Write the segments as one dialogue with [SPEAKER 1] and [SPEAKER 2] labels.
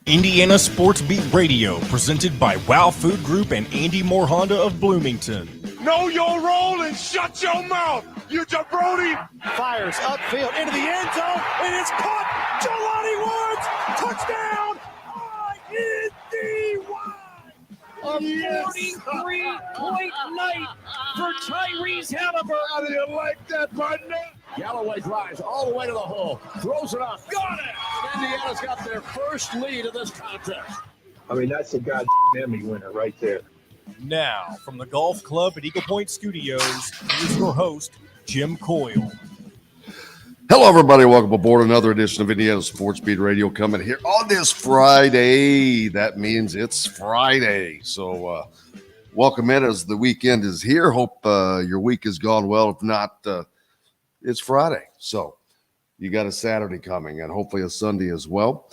[SPEAKER 1] Indiana Sports Beat Radio, presented by Wow Food Group and Andy Moore Honda of Bloomington.
[SPEAKER 2] Know your role and shut your mouth, you jabroni!
[SPEAKER 3] Fires upfield into the end zone, and it's caught. Jelani Woods, touchdown! ISB.
[SPEAKER 4] A 43-point night for Tyrese Halliburton.
[SPEAKER 2] How do you like that, partner?
[SPEAKER 4] Galloway drives all the way to the hole, throws it off, got it! Indiana's got their first lead of this contest.
[SPEAKER 5] I mean, that's a goddamn Emmy winner right there.
[SPEAKER 1] Now, from the Golf Club at Eagle Point Studios, here's your host, Jim Coyle.
[SPEAKER 6] Hello, everybody. Welcome aboard another edition of Indiana Sports Beat Radio coming here on this Friday. That means it's Friday. So welcome in as the weekend is here. Hope your week has gone well. If not, it's Friday. So you got a Saturday coming and hopefully a Sunday as well.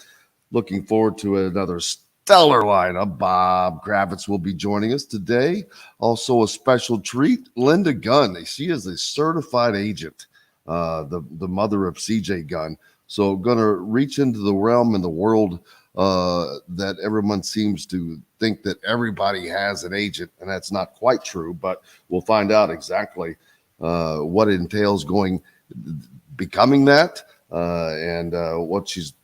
[SPEAKER 6] Looking forward to another stellar lineup. Bob Kravitz will be joining us today. Also a special treat, Linda Gunn. She is a certified agent. The mother of CJ Gunn. So going to reach into the realm in the world that everyone seems to think that everybody has an agent, and that's not quite true, but we'll find out exactly what it entails becoming that and what she's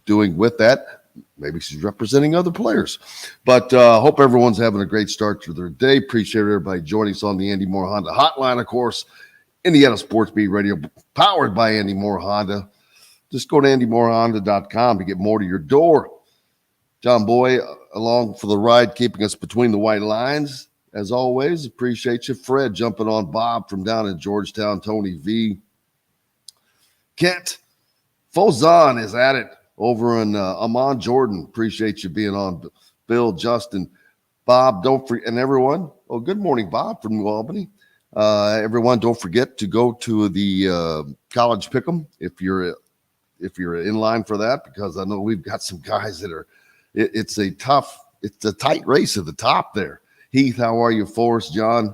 [SPEAKER 6] doing with that. Maybe she's representing other players. But hope everyone's having a great start to their day. Appreciate everybody joining us on the Andy Moore Honda hotline, of course. Indiana Sports Beat Radio, powered by Andy Moore Honda. Just go to andymorehonda.com to get more to your door. John Boy, along for the ride, keeping us between the white lines. As always, appreciate you. Fred jumping on Bob from down in Georgetown. Tony V. Kent Fozon is at it over in Amman, Jordan. Appreciate you being on. Bill, Justin, Bob, don't forget, and everyone. Oh, good morning, Bob from New Albany. Everyone, don't forget to go to the college pick'em if you're in line for that, because I know we've got some guys that are. It's a tight race at the top there. Heath, how are you? Forrest, John.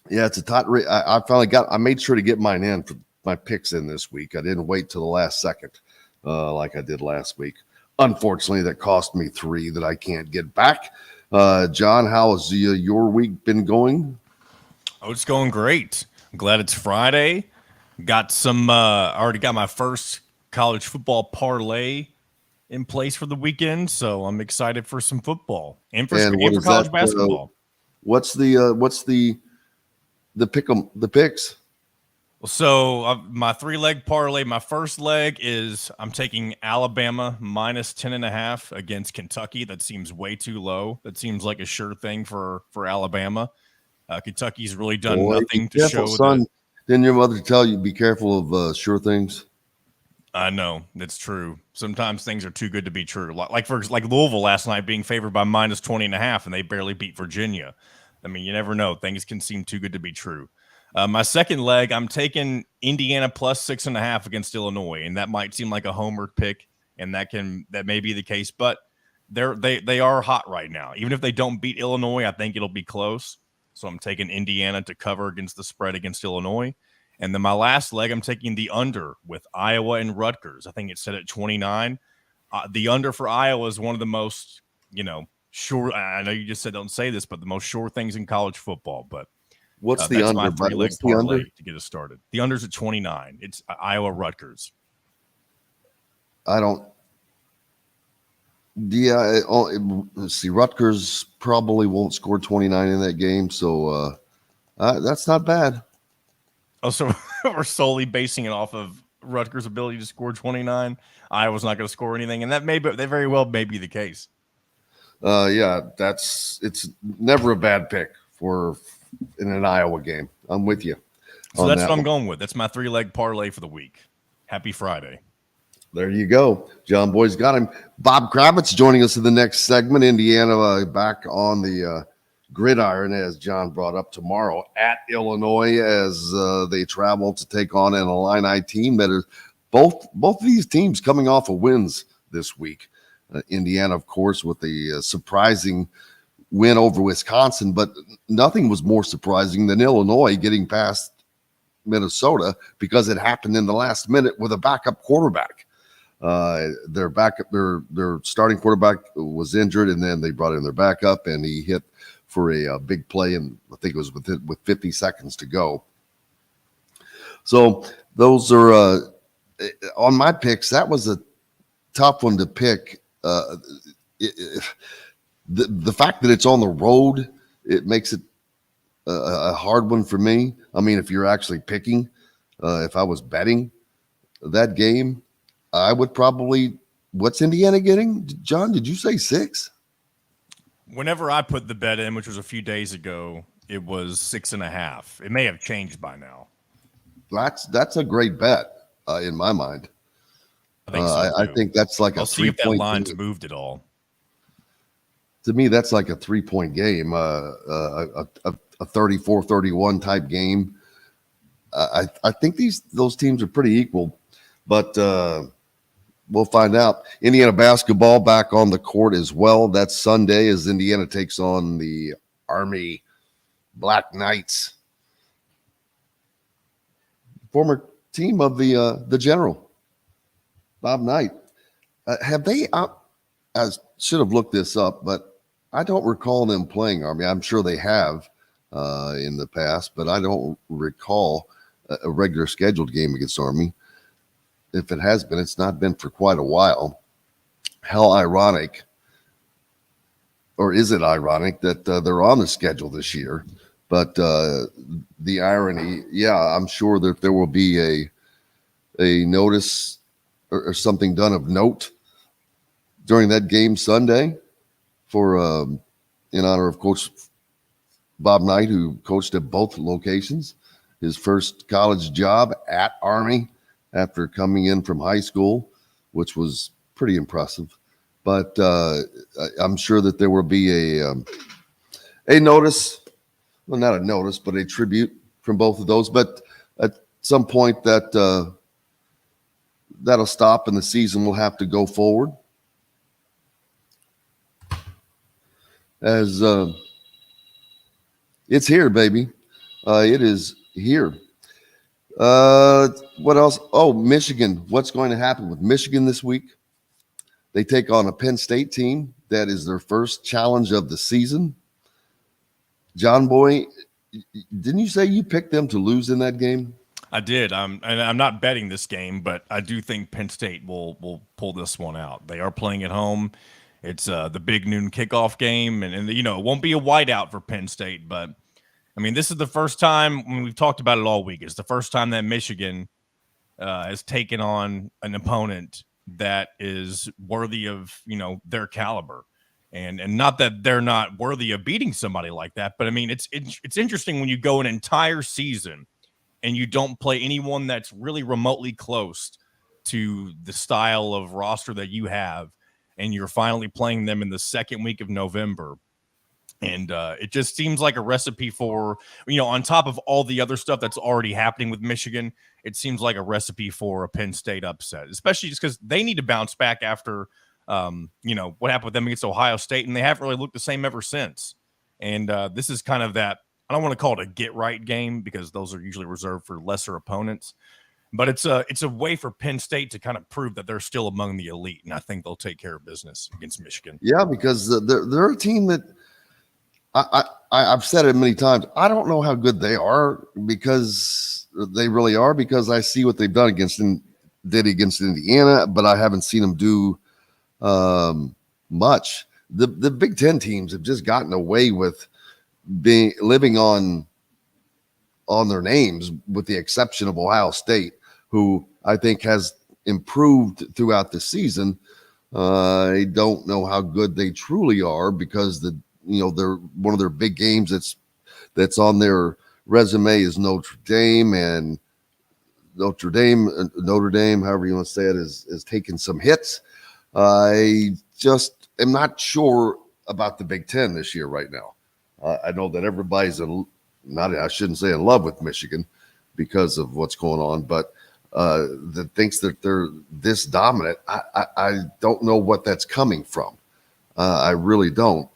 [SPEAKER 6] Yeah, it's a tight race. I made sure to get mine in for my picks in this week. I didn't wait till the last second like I did last week. Unfortunately, that cost me 3 that I can't get back. John, how has your week been going?
[SPEAKER 1] Oh, it's going great. I'm glad it's Friday. Got some. Already got my first college football parlay in place for the weekend, so I'm excited for some football and for college basketball.
[SPEAKER 6] What's the picks?
[SPEAKER 1] So my 3-leg parlay. My first leg is I'm taking Alabama minus 10.5 against Kentucky. That seems way too low. That seems like a sure thing for Alabama. Kentucky's really done nothing to show. Son.
[SPEAKER 6] Didn't your mother tell you be careful of sure things?
[SPEAKER 1] I know, that's true. Sometimes things are too good to be true. Like Louisville last night being favored by minus 20.5, and they barely beat Virginia. I mean, you never know. Things can seem too good to be true. My second leg, I'm taking Indiana plus 6.5 against Illinois, and that might seem like a homer pick, and that may be the case, but they are hot right now. Even if they don't beat Illinois, I think it'll be close. So I'm taking Indiana to cover against the spread against Illinois. And then my last leg, I'm taking the under with Iowa and Rutgers. I think it's set at 29. The under for Iowa is one of the most, sure. I know you just said don't say this, but the most sure things in college football. But
[SPEAKER 6] what's the under?
[SPEAKER 1] My 3-leg parlay to get us started. The under's at 29. It's Iowa Rutgers.
[SPEAKER 6] I don't. Yeah, let's see. Rutgers probably won't score 29 in that game, so that's not bad.
[SPEAKER 1] Oh, so we're solely basing it off of Rutgers' ability to score 29. Iowa's not going to score anything, and that very well may be the case.
[SPEAKER 6] Yeah, it's never a bad pick in an Iowa game. I'm with you.
[SPEAKER 1] So that's what I'm going with. That's my 3-leg parlay for the week. Happy Friday.
[SPEAKER 6] There you go. John Boy's got him. Bob Kravitz joining us in the next segment. Indiana back on the gridiron, as John brought up, tomorrow at Illinois as they travel to take on an Illini team that is both of these teams coming off of wins this week. Indiana, of course, with a surprising win over Wisconsin, but nothing was more surprising than Illinois getting past Minnesota because it happened in the last minute with a backup quarterback. Their backup, their starting quarterback was injured, and then they brought in their backup, and he hit for a big play, and I think it was with 50 seconds to go. So those are on my picks. That was a tough one to pick. The fact that it's on the road, it makes it a hard one for me. I mean, if you're actually picking, if I was betting that game, I would probably. What's Indiana getting? John, did you say 6?
[SPEAKER 1] Whenever I put the bet in, which was a few days ago, it was 6.5. It may have changed by now.
[SPEAKER 6] That's a great bet in my mind.
[SPEAKER 1] I think so,
[SPEAKER 6] I think that's like
[SPEAKER 1] I'll
[SPEAKER 6] a
[SPEAKER 1] see if that
[SPEAKER 6] 3-point
[SPEAKER 1] line's
[SPEAKER 6] game.
[SPEAKER 1] moved at all.
[SPEAKER 6] To me, that's like a 3-point game, a 34-31 type game. I think those teams are pretty equal, but we'll find out. Indiana basketball back on the court as well. That's Sunday as Indiana takes on the Army Black Knights, former team of the General, Bob Knight. Have they? I should have looked this up, but I don't recall them playing Army. I'm sure they have in the past, but I don't recall a regular scheduled game against Army. If it has been, it's not been for quite a while. How ironic, or is it ironic that they're on the schedule this year? But the irony, yeah, I'm sure that there will be a notice or something done of note during that game Sunday for in honor of Coach Bob Knight, who coached at both locations. His first college job at Army after coming in from high school, which was pretty impressive. But I'm sure that there will be a notice, well, not a notice, but a tribute from both of those. But at some point that'll stop and the season will have to go forward. As it's here, baby. It is here. What else? Oh, Michigan. What's going to happen with Michigan this week? They take on a Penn State team. That is their first challenge of the season. John Boy, didn't you say you picked them to lose in that game?
[SPEAKER 1] I did. And I'm not betting this game, but I do think Penn State will pull this one out. They are playing at home. It's the big noon kickoff game, and it won't be a whiteout for Penn State, but I mean, this is the first time, when we've talked about it all week, it's the first time that Michigan has taken on an opponent that is worthy of, their caliber. And not that they're not worthy of beating somebody like that, but I mean, it's interesting when you go an entire season and you don't play anyone that's really remotely close to the style of roster that you have, and you're finally playing them in the second week of November. And it just seems like a recipe for, on top of all the other stuff that's already happening with Michigan, it seems like a recipe for a Penn State upset, especially just because they need to bounce back after, what happened with them against Ohio State, and they haven't really looked the same ever since. And this is kind of that, I don't want to call it a get-right game because those are usually reserved for lesser opponents. But it's a way for Penn State to kind of prove that they're still among the elite, and I think they'll take care of business against Michigan.
[SPEAKER 6] Yeah, because they're a team that I've said it many times. I don't know how good they are because they really are, because I see what they've done against Indiana, but I haven't seen them do much. The Big Ten teams have just gotten away with living on their names, with the exception of Ohio State, who I think has improved throughout the season. I don't know how good they truly are because they're one of their big games that's on their resume is Notre Dame, and Notre Dame, however you want to say it, is taking some hits. I just am not sure about the Big Ten this year right now. I know that everybody's I shouldn't say in love with Michigan because of what's going on, but that thinks that they're this dominant. I don't know what that's coming from. I really don't.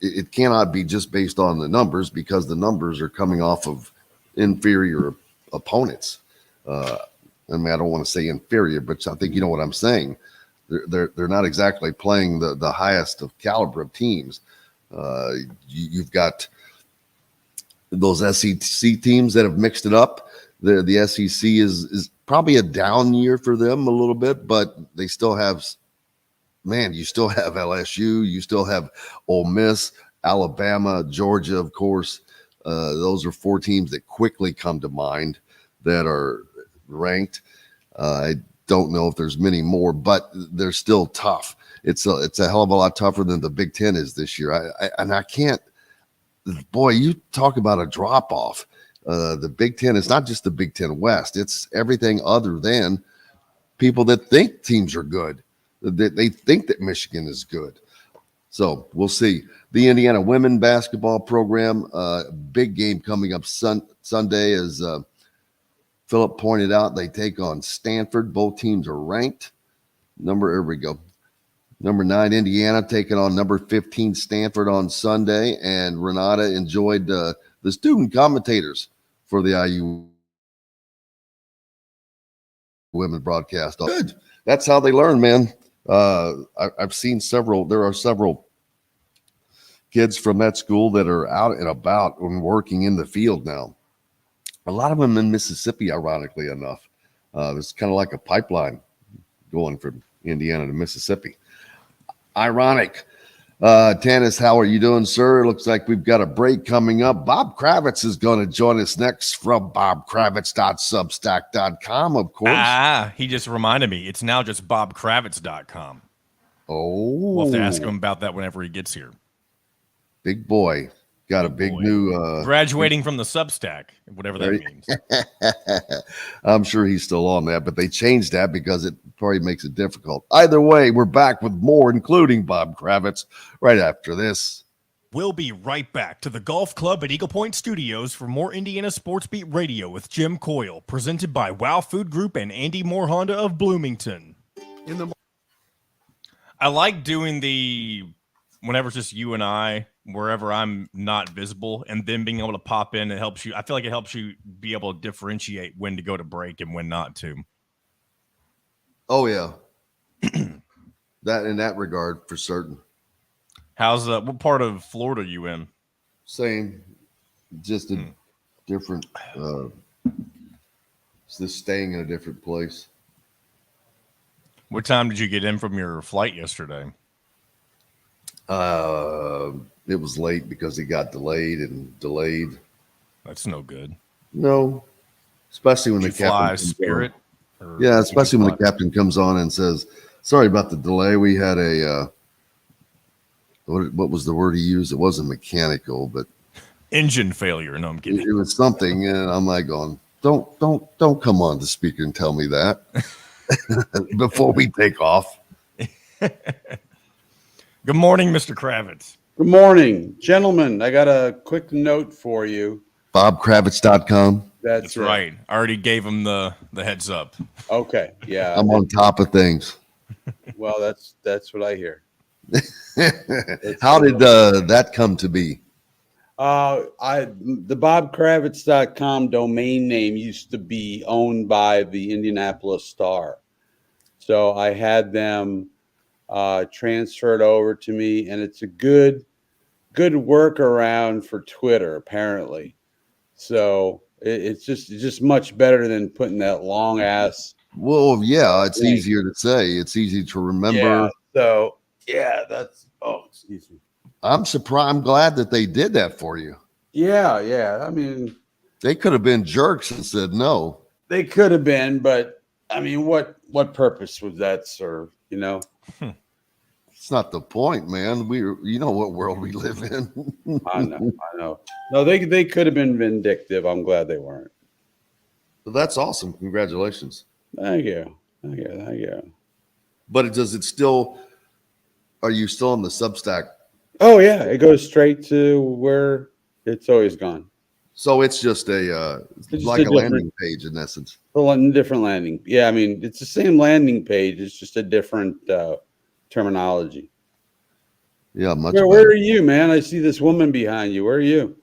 [SPEAKER 6] It cannot be just based on the numbers, because the numbers are coming off of inferior opponents. I mean, I don't want to say inferior, but I think you know what I'm saying. They're not exactly playing the highest of caliber of teams. You've got those SEC teams that have mixed it up. The SEC is probably a down year for them a little bit, but they still have, man, you still have LSU, you still have Ole Miss, Alabama, Georgia, of course. Those are 4 teams that quickly come to mind that are ranked. I don't know if there's many more, but they're still tough. It's a hell of a lot tougher than the Big Ten is this year. I can't. Boy, you talk about a drop off. The Big Ten is not just the Big Ten West. It's everything other than people that think teams are good. They think that Michigan is good. So we'll see. The Indiana women basketball program, big game coming up Sunday, as Philip pointed out. They take on Stanford. Both teams are ranked. Here we go. Number 9, Indiana, taking on number 15, Stanford on Sunday. And Renata enjoyed the student commentators for the IU women broadcast. Good. That's how they learn, man. I've seen there are several kids from that school that are out and about and working in the field now. A lot of them in Mississippi, ironically enough. It's kind of like a pipeline going from Indiana to Mississippi. Ironic. Tanis, how are you doing, sir? Looks like we've got a break coming up. Bob Kravitz is going to join us next from bobkravitz.substack.com, of course.
[SPEAKER 1] He just reminded me. It's now just bobkravitz.com.
[SPEAKER 6] Oh.
[SPEAKER 1] We'll have to ask him about that whenever he gets here.
[SPEAKER 6] Big boy. Got a big new
[SPEAKER 1] graduating from the Substack, whatever that means.
[SPEAKER 6] I'm sure he's still on that, but they changed that because it probably makes it difficult. Either way, we're back with more, including Bob Kravitz, right after this.
[SPEAKER 1] We'll be right back to the Golf Club at Eagle Point Studios for more Indiana Sports Beat Radio with Jim Coyle, presented by Wow Food Group and Andy Moore Honda of Bloomington. I like doing whenever it's just you and I, wherever I'm not visible, and then being able to pop in, it helps you. I feel like it helps you be able to differentiate when to go to break and when not to.
[SPEAKER 6] Oh, yeah. That in that regard, for certain.
[SPEAKER 1] How's what part of Florida are you in?
[SPEAKER 6] Same. Just a different, just staying in a different place.
[SPEAKER 1] What time did you get in from your flight yesterday?
[SPEAKER 6] It was late because it got delayed.
[SPEAKER 1] That's no good.
[SPEAKER 6] No, especially when
[SPEAKER 1] did
[SPEAKER 6] the
[SPEAKER 1] you fly
[SPEAKER 6] captain
[SPEAKER 1] Spirit.
[SPEAKER 6] Yeah, especially when the captain comes on and says, "Sorry about the delay. We had a what was the word he used? It wasn't mechanical, but
[SPEAKER 1] engine failure." No, I'm kidding.
[SPEAKER 6] It was something, and I'm like going, "Don't come on the speaker and tell me that before we take off."
[SPEAKER 1] Good morning, Mr. Kravitz.
[SPEAKER 7] Good morning, gentlemen. I got a quick note for you.
[SPEAKER 6] BobKravitz.com.
[SPEAKER 1] That's right. I already gave him the heads up.
[SPEAKER 7] Okay, yeah.
[SPEAKER 6] I'm on top of things.
[SPEAKER 7] Well, that's what I hear.
[SPEAKER 6] How did that come to be?
[SPEAKER 7] The BobKravitz.com domain name used to be owned by the Indianapolis Star, so I had them transferred over to me, and it's a good workaround for Twitter, apparently. So it's just much better than putting that long ass.
[SPEAKER 6] Well, yeah, it's easier to say. It's easy to remember.
[SPEAKER 7] Yeah, so yeah, excuse me.
[SPEAKER 6] I'm surprised. I'm glad that they did that for you.
[SPEAKER 7] Yeah. I mean,
[SPEAKER 6] they could have been jerks and said no.
[SPEAKER 7] They could have been, but I mean, what purpose would that serve? You know.
[SPEAKER 6] It's not the point, man. You know what world we live in.
[SPEAKER 7] I know. No, they could have been vindictive. I'm glad they weren't.
[SPEAKER 6] Well, that's awesome. Congratulations.
[SPEAKER 7] Thank you.
[SPEAKER 6] But are you still on the Substack?
[SPEAKER 7] Oh yeah, it goes straight to where it's always gone.
[SPEAKER 6] So it's just a landing page in essence.
[SPEAKER 7] A different landing. Yeah, I mean it's the same landing page. It's just a different terminology.
[SPEAKER 6] Yeah,
[SPEAKER 7] Where are you, man? I see this woman behind you. Where are you?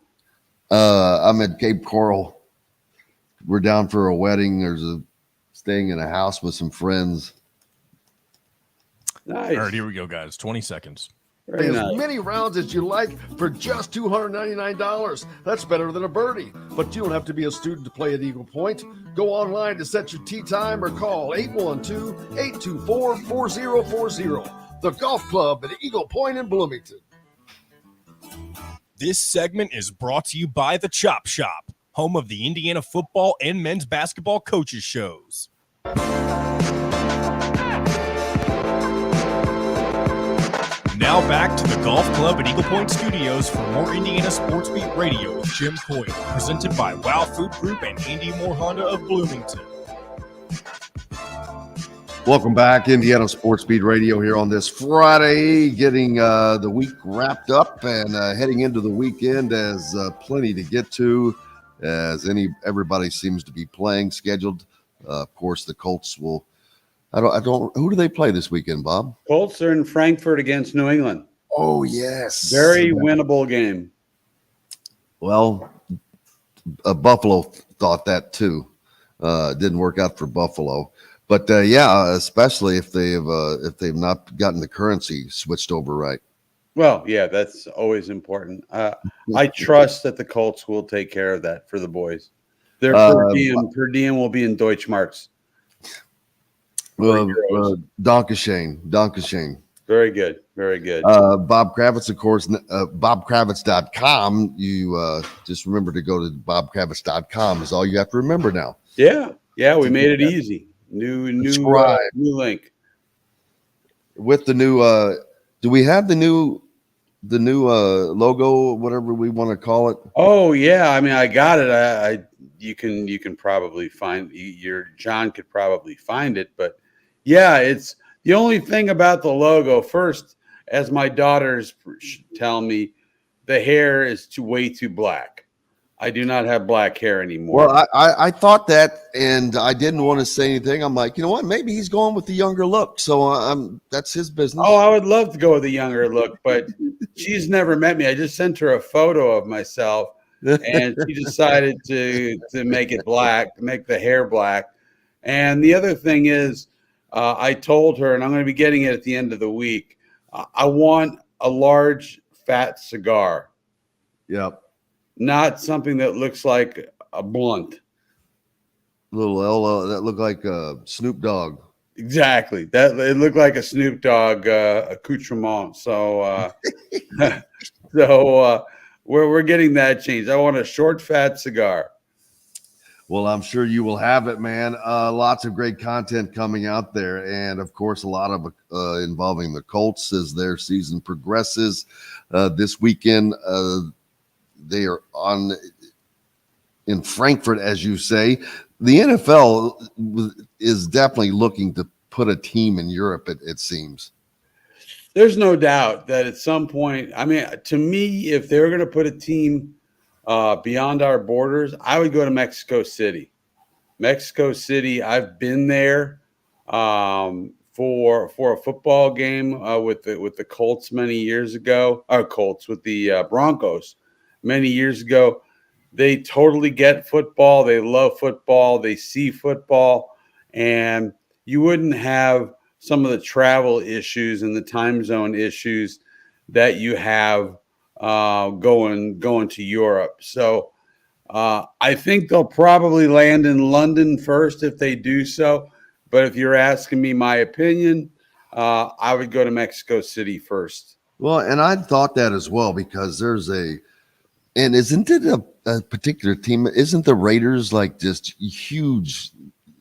[SPEAKER 6] I'm at Cape Coral. We're down for a wedding. There's staying in a house with some friends.
[SPEAKER 7] Nice.
[SPEAKER 1] All right, here we go, guys. 20 seconds.
[SPEAKER 7] Very
[SPEAKER 6] As
[SPEAKER 7] nice.
[SPEAKER 6] many rounds as you like for just $299. That's better than a birdie. But you don't have to be a student to play at Eagle Point. Go online to set your tee time or call 812-824-4040. The Golf Club at Eagle Point in Bloomington.
[SPEAKER 1] This segment is brought to you by the Chop Shop, home of the Indiana football and men's basketball coaches shows. Now back to the Golf Club at Eagle Point Studios for more Indiana Sports Beat Radio with Jim Coyle, presented by Wow Food Group and Andy Moore Honda of Bloomington.
[SPEAKER 6] Welcome back, Indiana Sports Beat Radio here on this Friday, getting the week wrapped up and heading into the weekend as plenty to get to, as everybody seems to be playing scheduled. Of course, the Colts will. I don't. Who do they play this weekend, Bob?
[SPEAKER 7] Colts are in Frankfurt against New England.
[SPEAKER 6] Oh yes,
[SPEAKER 7] Very winnable game.
[SPEAKER 6] Well, Buffalo thought that too. Didn't work out for Buffalo, but yeah, especially if they've not gotten the currency switched over right.
[SPEAKER 7] Well, yeah, that's always important. I trust that the Colts will take care of that for the boys. Their per diem will be in Deutschmarks.
[SPEAKER 6] Dankeschön.
[SPEAKER 7] Very good. Very good.
[SPEAKER 6] Bob Kravitz, of course, bobkravitz.com. You just remember to go to bobkravitz.com is all you have to remember now.
[SPEAKER 7] Yeah, we made it easy. New link.
[SPEAKER 6] With the new do we have the new logo, whatever we want to call it?
[SPEAKER 7] Oh yeah, I mean I got it. You can probably find John could probably find it, but yeah, it's the only thing about the logo. First, as my daughters tell me, the hair is way too black. I do not have black hair anymore.
[SPEAKER 6] Well, I thought that, and I didn't want to say anything. I'm like, you know what? Maybe he's going with the younger look, so that's his business.
[SPEAKER 7] Oh, I would love to go with a younger look, but she's never met me. I just sent her a photo of myself, and she decided to make it black, make the hair black. And the other thing is, I told her, and I'm going to be getting it at the end of the week, I want a large, fat cigar.
[SPEAKER 6] Yep.
[SPEAKER 7] Not something that looks like a blunt.
[SPEAKER 6] Little L that looked like Snoop Dogg.
[SPEAKER 7] Exactly. That it looked like a Snoop Dogg accoutrement. So, we're getting that changed. I want a short, fat cigar.
[SPEAKER 6] Well, I'm sure you will have it, man. Lots of great content coming out there. And, of course, a lot of involving the Colts as their season progresses. This weekend, they are in Frankfurt, as you say. The NFL is definitely looking to put a team in Europe, it seems.
[SPEAKER 7] There's no doubt that at some point, I mean, to me, if they're going to put a team beyond our borders, I would go to Mexico City. Mexico City, I've been there for a football game with the Colts many years ago. With the Broncos many years ago. They totally get football. They love football. They see football, and you wouldn't have some of the travel issues and the time zone issues that you have going to Europe. So I think they'll probably land in London first if they do so. But if you're asking me my opinion, I would go to Mexico City first.
[SPEAKER 6] Well, and I thought that as well, because and isn't it a particular team? Isn't the Raiders like just huge?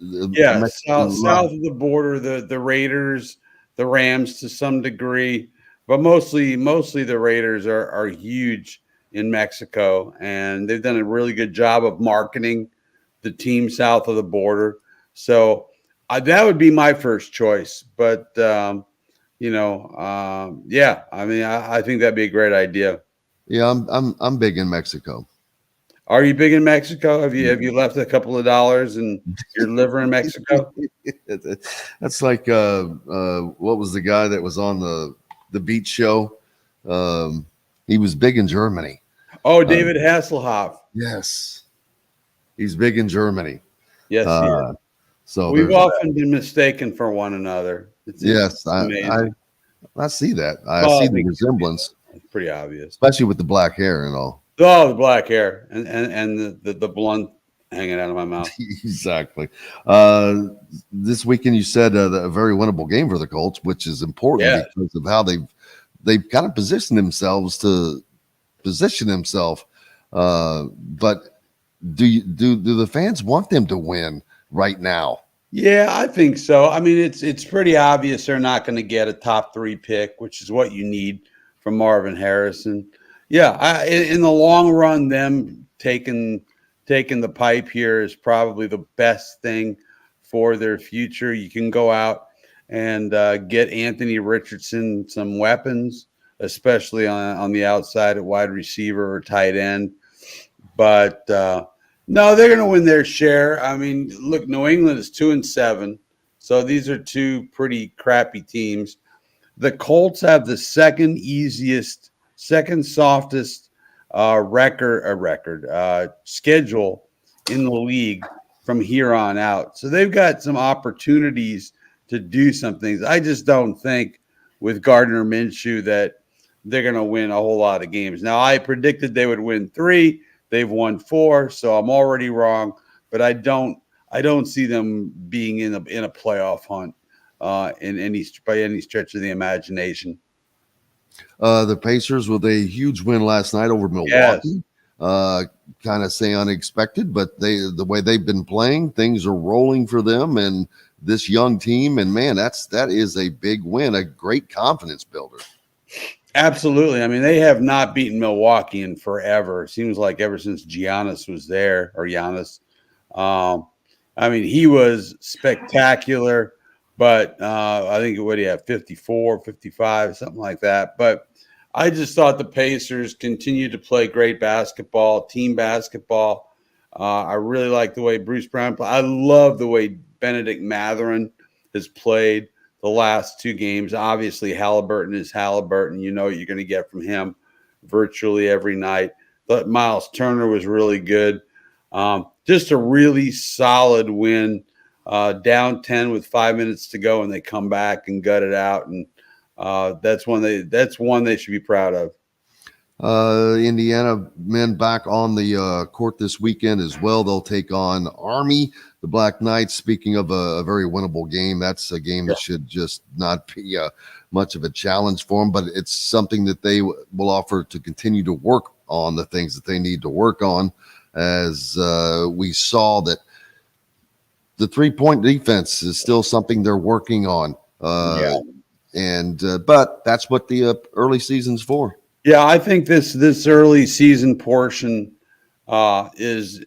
[SPEAKER 7] Yeah, south of the border, the Raiders, the Rams to some degree, but mostly the Raiders are huge in Mexico, and they've done a really good job of marketing the team south of the border. So that would be my first choice. But yeah, I mean, I think that'd be a great idea.
[SPEAKER 6] Yeah, I'm big in Mexico.
[SPEAKER 7] Are you big in Mexico? Have you left a couple of dollars and your liver in Mexico?
[SPEAKER 6] That's like what was the guy that was on the beach show? He was big in Germany.
[SPEAKER 7] Oh, David Hasselhoff.
[SPEAKER 6] Yes, he's big in Germany.
[SPEAKER 7] Yes,
[SPEAKER 6] So
[SPEAKER 7] we've
[SPEAKER 6] there's
[SPEAKER 7] often been mistaken for one another.
[SPEAKER 6] yes,
[SPEAKER 7] amazing.
[SPEAKER 6] I see that. I
[SPEAKER 7] Well,
[SPEAKER 6] see
[SPEAKER 7] I
[SPEAKER 6] the
[SPEAKER 7] think
[SPEAKER 6] resemblance,
[SPEAKER 7] it's pretty obvious.
[SPEAKER 6] especially with the black hair and all.
[SPEAKER 7] Oh, the black hair and the blunt hanging out of my mouth.
[SPEAKER 6] Exactly. This weekend, you said a very winnable game for the Colts, which is important
[SPEAKER 7] Yes.
[SPEAKER 6] because of how they've kind of positioned themselves to position themselves. But do the fans want them to win right now?
[SPEAKER 7] Yeah, I think so. I mean, it's pretty obvious they're not going to get a top 3 pick, which is what you need from Marvin Harrison. Yeah, in the long run, them taking the pipe here is probably the best thing for their future. You can go out and get Anthony Richardson some weapons, especially on the outside at wide receiver or tight end. But no, they're going to win their share. I mean, look, New England is 2-7, so these are two pretty crappy teams. The Colts have the second softest schedule in the league from here on out. So they've got some opportunities to do some things. I just don't think with Gardner Minshew that they're going to win a whole lot of games. Now, I predicted they would win 3. They've won 4, so I'm already wrong. But I don't see them being in a playoff hunt by any stretch of the imagination.
[SPEAKER 6] The Pacers with a huge win last night over Milwaukee.
[SPEAKER 7] Yes.
[SPEAKER 6] Kind of say unexpected, but the way they've been playing, things are rolling for them and this young team. And man, that is a big win, a great confidence builder.
[SPEAKER 7] Absolutely. I mean, they have not beaten Milwaukee in forever. It seems like ever since Giannis was there, or Giannis. I mean, he was spectacular, but I think what do you have, 54, 55, something like that. But I just thought the Pacers continued to play great basketball, team basketball. I really like the way Bruce Brown played. I love the way Benedict Mathurin has played the last 2 games. Obviously, Halliburton is Halliburton. You know what you're going to get from him virtually every night. But Miles Turner was really good. Just a really solid win. Down 10 with 5 minutes to go, and they come back and gut it out. And that's one they should be proud of.
[SPEAKER 6] Indiana men back on the court this weekend as well. They'll take on Army, the Black Knights. Speaking of a very winnable game, that's a game that should just not be much of a challenge for them, but it's something that they will offer to continue to work on the things that they need to work on. As we saw that the 3-point defense is still something they're working on. But that's what the early season's for.
[SPEAKER 7] Yeah, I think this early season portion is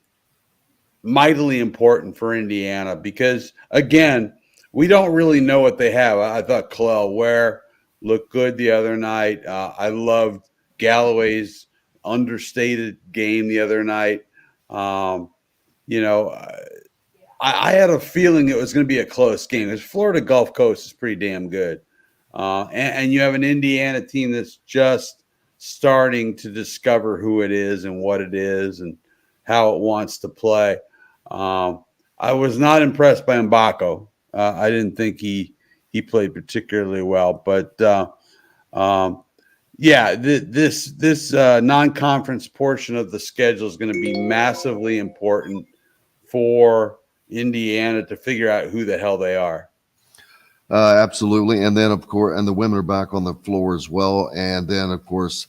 [SPEAKER 7] mightily important for Indiana because, again, we don't really know what they have. I thought Kalel Ware looked good the other night. I loved Galloway's understated game the other night. I had a feeling it was going to be a close game because Florida Gulf Coast is pretty damn good. And you have an Indiana team that's just starting to discover who it is and what it is and how it wants to play. I was not impressed by Mbako. I didn't think he played particularly well, but this non-conference portion of the schedule is going to be massively important for Indiana to figure out who the hell they are.
[SPEAKER 6] Absolutely. And then, of course, and the women are back on the floor as well. And then, of course,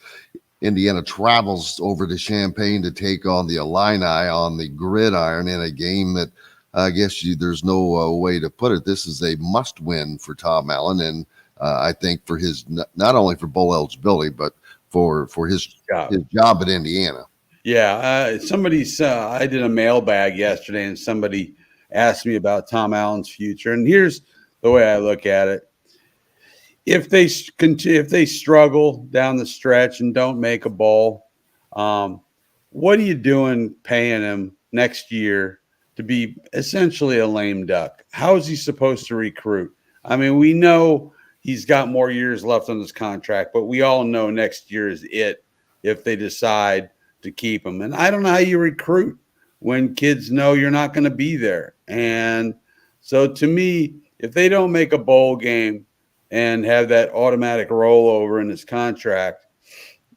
[SPEAKER 6] Indiana travels over to Champaign to take on the Illini on the gridiron in a game that I guess there's no way to put it. This is a must win for Tom Allen. And I think for his, not only for bowl eligibility, but for his job at Indiana.
[SPEAKER 7] Yeah. I did a mailbag yesterday and somebody asked me about Tom Allen's future. And here's the way I look at it. If they struggle down the stretch and don't make a bowl, what are you doing paying him next year to be essentially a lame duck? How is he supposed to recruit? I mean, we know he's got more years left on his contract, but we all know next year is it if they decide to keep him. And I don't know how you recruit when kids know you're not going to be there. And So to me, if they don't make a bowl game and have that automatic rollover in his contract,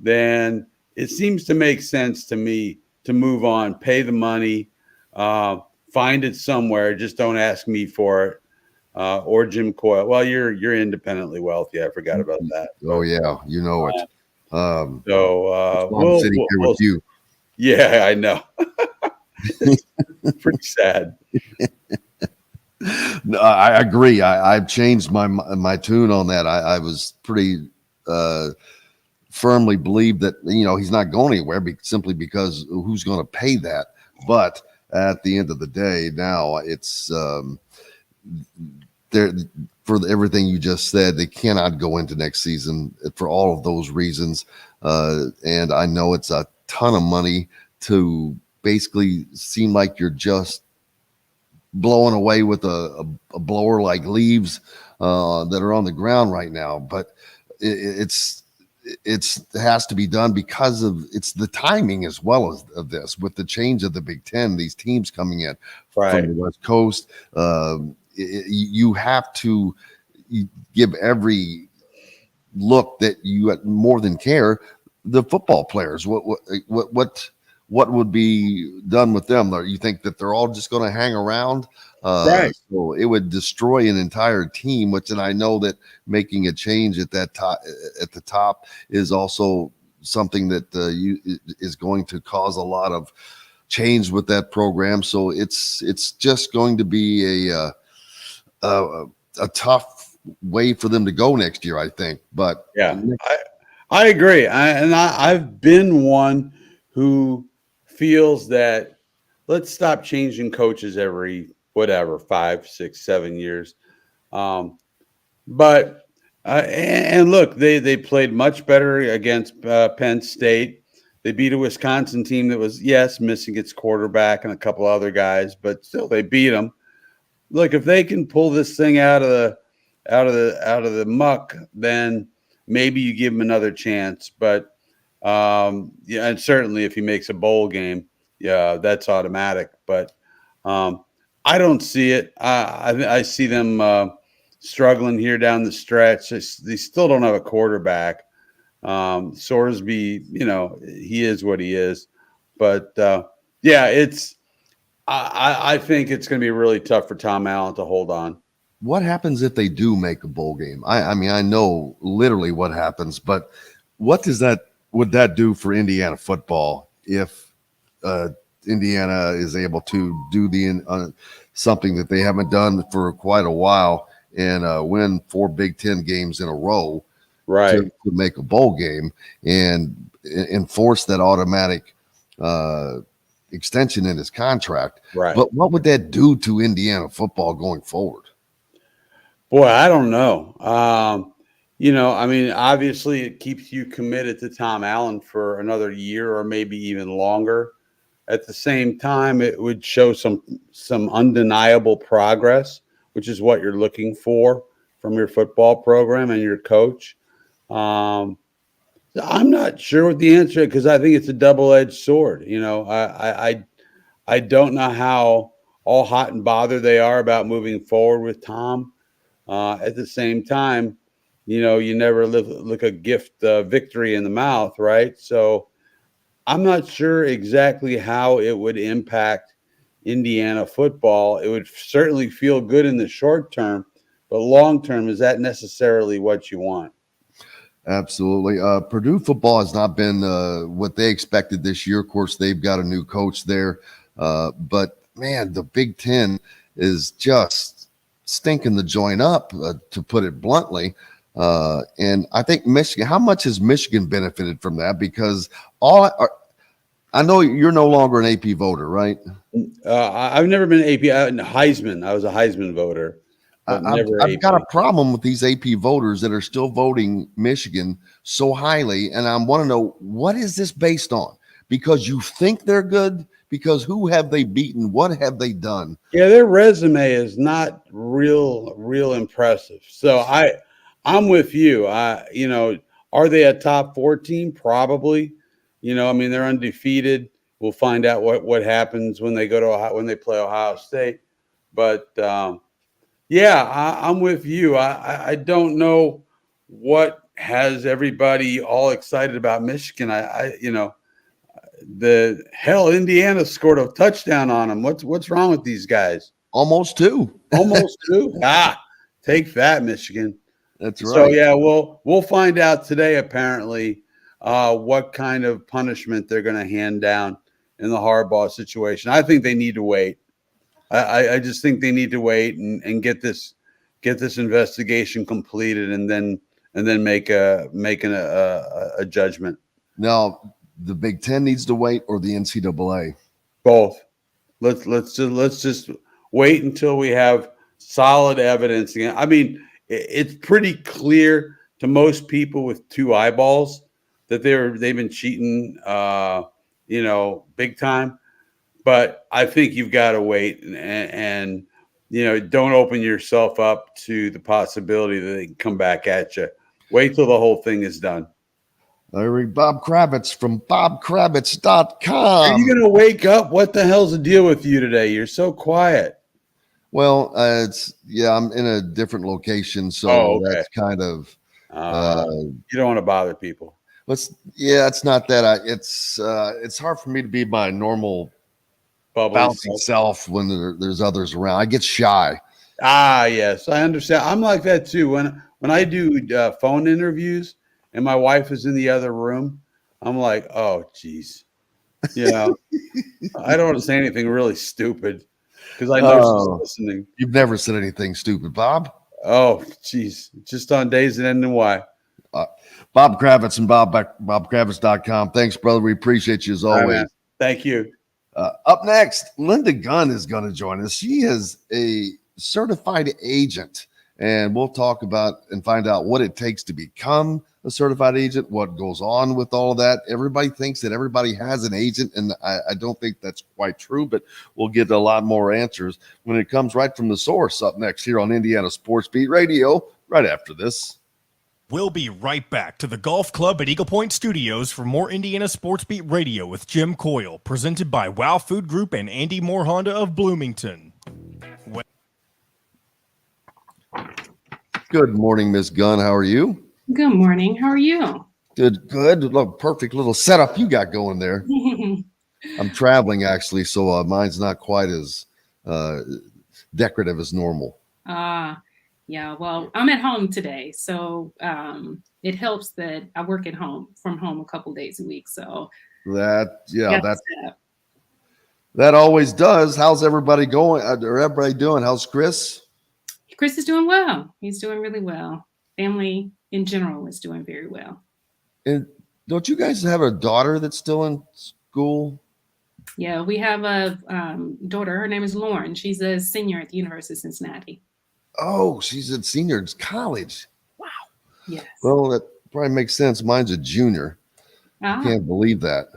[SPEAKER 7] then it seems to make sense to me to move on, pay the money, find it somewhere. Just don't ask me for it, or Jim Coyle. Well, you're independently wealthy. I forgot about that.
[SPEAKER 6] Oh yeah, you know it.
[SPEAKER 7] So
[SPEAKER 6] I'm sitting here with you.
[SPEAKER 7] Yeah, I know. Pretty sad.
[SPEAKER 6] No, I agree. I've changed my tune on that. I was pretty firmly believe that he's not going anywhere simply because who's going to pay that. But at the end of the day, now it's there for everything you just said. They cannot go into next season for all of those reasons, and I know it's a ton of money to basically seem like you're just blowing away with a blower like leaves that are on the ground right now. But it has to be done because of it's the timing as well as of this with the change of the Big Ten, these teams coming in from the West Coast. You have to give every look that you more than care the football players. What would be done with them? You think that they're all just going to hang around?
[SPEAKER 7] Right.
[SPEAKER 6] So it would destroy an entire team. And I know that making a change at the top is also something that is going to cause a lot of change with that program. So it's just going to be a tough way for them to go next year, I think. But
[SPEAKER 7] yeah, I agree. I've been one who feels that let's stop changing coaches every 5, 6, 7 years. But look, they played much better against Penn State. They beat a Wisconsin team that was missing its quarterback and a couple other guys, but still they beat them. Look, if they can pull this thing out of the muck, then maybe you give him another chance. But and certainly if he makes a bowl game, that's automatic. But I don't see it. I see them struggling here down the stretch. They still don't have a quarterback. Sorsby, he is what he is. But I think it's going to be really tough for Tom Allen to hold on.
[SPEAKER 6] What happens if they do make a bowl game? I mean, I know literally what happens, but what would that do for Indiana football if Indiana is able to do something that they haven't done for quite a while and win 4 Big Ten games in a row,
[SPEAKER 7] right?
[SPEAKER 6] To make a bowl game and enforce that automatic extension in his contract,
[SPEAKER 7] right?
[SPEAKER 6] But what would that do to Indiana football going forward?
[SPEAKER 7] Boy, I don't know. I mean, obviously it keeps you committed to Tom Allen for another year or maybe even longer. At the same time, it would show some undeniable progress, which is what you're looking for from your football program and your coach. I'm not sure what the answer is because I think it's a double-edged sword. I don't know how all hot and bothered they are about moving forward with Tom. At the same time, you never look a victory in the mouth, right? So I'm not sure exactly how it would impact Indiana football. It would certainly feel good in the short term, but long term, is that necessarily what you want?
[SPEAKER 6] Absolutely. Purdue football has not been what they expected this year. Of course, they've got a new coach there. But, man, the Big Ten is just stinking the joint up, to put it bluntly. And I think Michigan – how much has Michigan benefited from that? Because I know you're no longer an AP voter, right?
[SPEAKER 7] I've never been AP Heisman. I was a Heisman voter.
[SPEAKER 6] I've got a problem with these AP voters that are still voting Michigan so highly, and I want to know, what is this based on? Because you think they're good? Because who have they beaten? What have they done?
[SPEAKER 7] Yeah, their resume is not real impressive. So I'm with you. Are they a top 4 team? Probably. I mean, they're undefeated. We'll find out what happens when they play Ohio State. But Yeah, I'm with you. I don't know what has everybody all excited about Michigan. The hell, Indiana scored a touchdown on them. What's wrong with these guys?
[SPEAKER 6] Almost two.
[SPEAKER 7] Almost two. Take that, Michigan.
[SPEAKER 6] That's
[SPEAKER 7] So
[SPEAKER 6] right.
[SPEAKER 7] yeah, we'll find out today. Apparently, what kind of punishment they're going to hand down in the Harbaugh situation. I think they need to wait. I just think they need to wait and get this investigation completed and then make a judgment.
[SPEAKER 6] Now, the Big Ten needs to wait, or the NCAA.
[SPEAKER 7] Both. Let's just wait until we have solid evidence. I mean, it's pretty clear to most people with two eyeballs that they've been cheating, big time. But I think you've got to wait and don't open yourself up to the possibility that they can come back at you. Wait till the whole thing is done.
[SPEAKER 6] I read Bob Kravitz from bobkravitz.com.
[SPEAKER 7] Are you going to wake up? What the hell's the deal with you today? You're so quiet.
[SPEAKER 6] Well, I'm in a different location, so that's kind of
[SPEAKER 7] you don't want to bother people.
[SPEAKER 6] It's not that it's hard for me to be my normal bouncing self when there's others around. I get shy.
[SPEAKER 7] Yes, I understand. I'm like that too. When I do phone interviews and my wife is in the other room, I'm like, oh, geez. I don't want to say anything really stupid because I know she's listening.
[SPEAKER 6] You've never said anything stupid, Bob.
[SPEAKER 7] Oh, geez. Just on days that end in Y.
[SPEAKER 6] Bob Kravitz and bobkravitz.com. Thanks, brother. We appreciate you as always.
[SPEAKER 7] Right, thank you.
[SPEAKER 6] Up next, Linda Gunn is going to join us. She is a certified agent, and we'll talk about and find out what it takes to become a certified agent, what goes on with all of that. Everybody thinks that everybody has an agent, and I don't think that's quite true, but we'll get a lot more answers when it comes right from the source. Up next here on Indiana Sports Beat Radio, right after this.
[SPEAKER 1] We'll be right back to the Golf Club at Eagle Point Studios for more Indiana Sports Beat Radio with Jim Coyle, presented by Wow Food Group and Andy Moore Honda of Bloomington.
[SPEAKER 6] Good morning, Miss Gunn. How are you?
[SPEAKER 8] Good morning. How are you?
[SPEAKER 6] Good. Look, perfect little setup you got going there. I'm traveling, actually, so mine's not quite as decorative as normal.
[SPEAKER 8] Yeah, well, I'm at home today, so it helps that I work from home a couple days a week. So
[SPEAKER 6] that always does. How's everybody going? Or everybody doing? How's Chris?
[SPEAKER 8] Chris is doing well. He's doing really well. Family in general is doing very well.
[SPEAKER 6] And don't you guys have a daughter that's still in school?
[SPEAKER 8] Yeah, we have a daughter. Her name is Lauren. She's a senior at the University of Cincinnati.
[SPEAKER 6] Oh, she's a senior in college. Wow.
[SPEAKER 8] Yes.
[SPEAKER 6] Well, that probably makes sense. Mine's a junior. I can't believe that.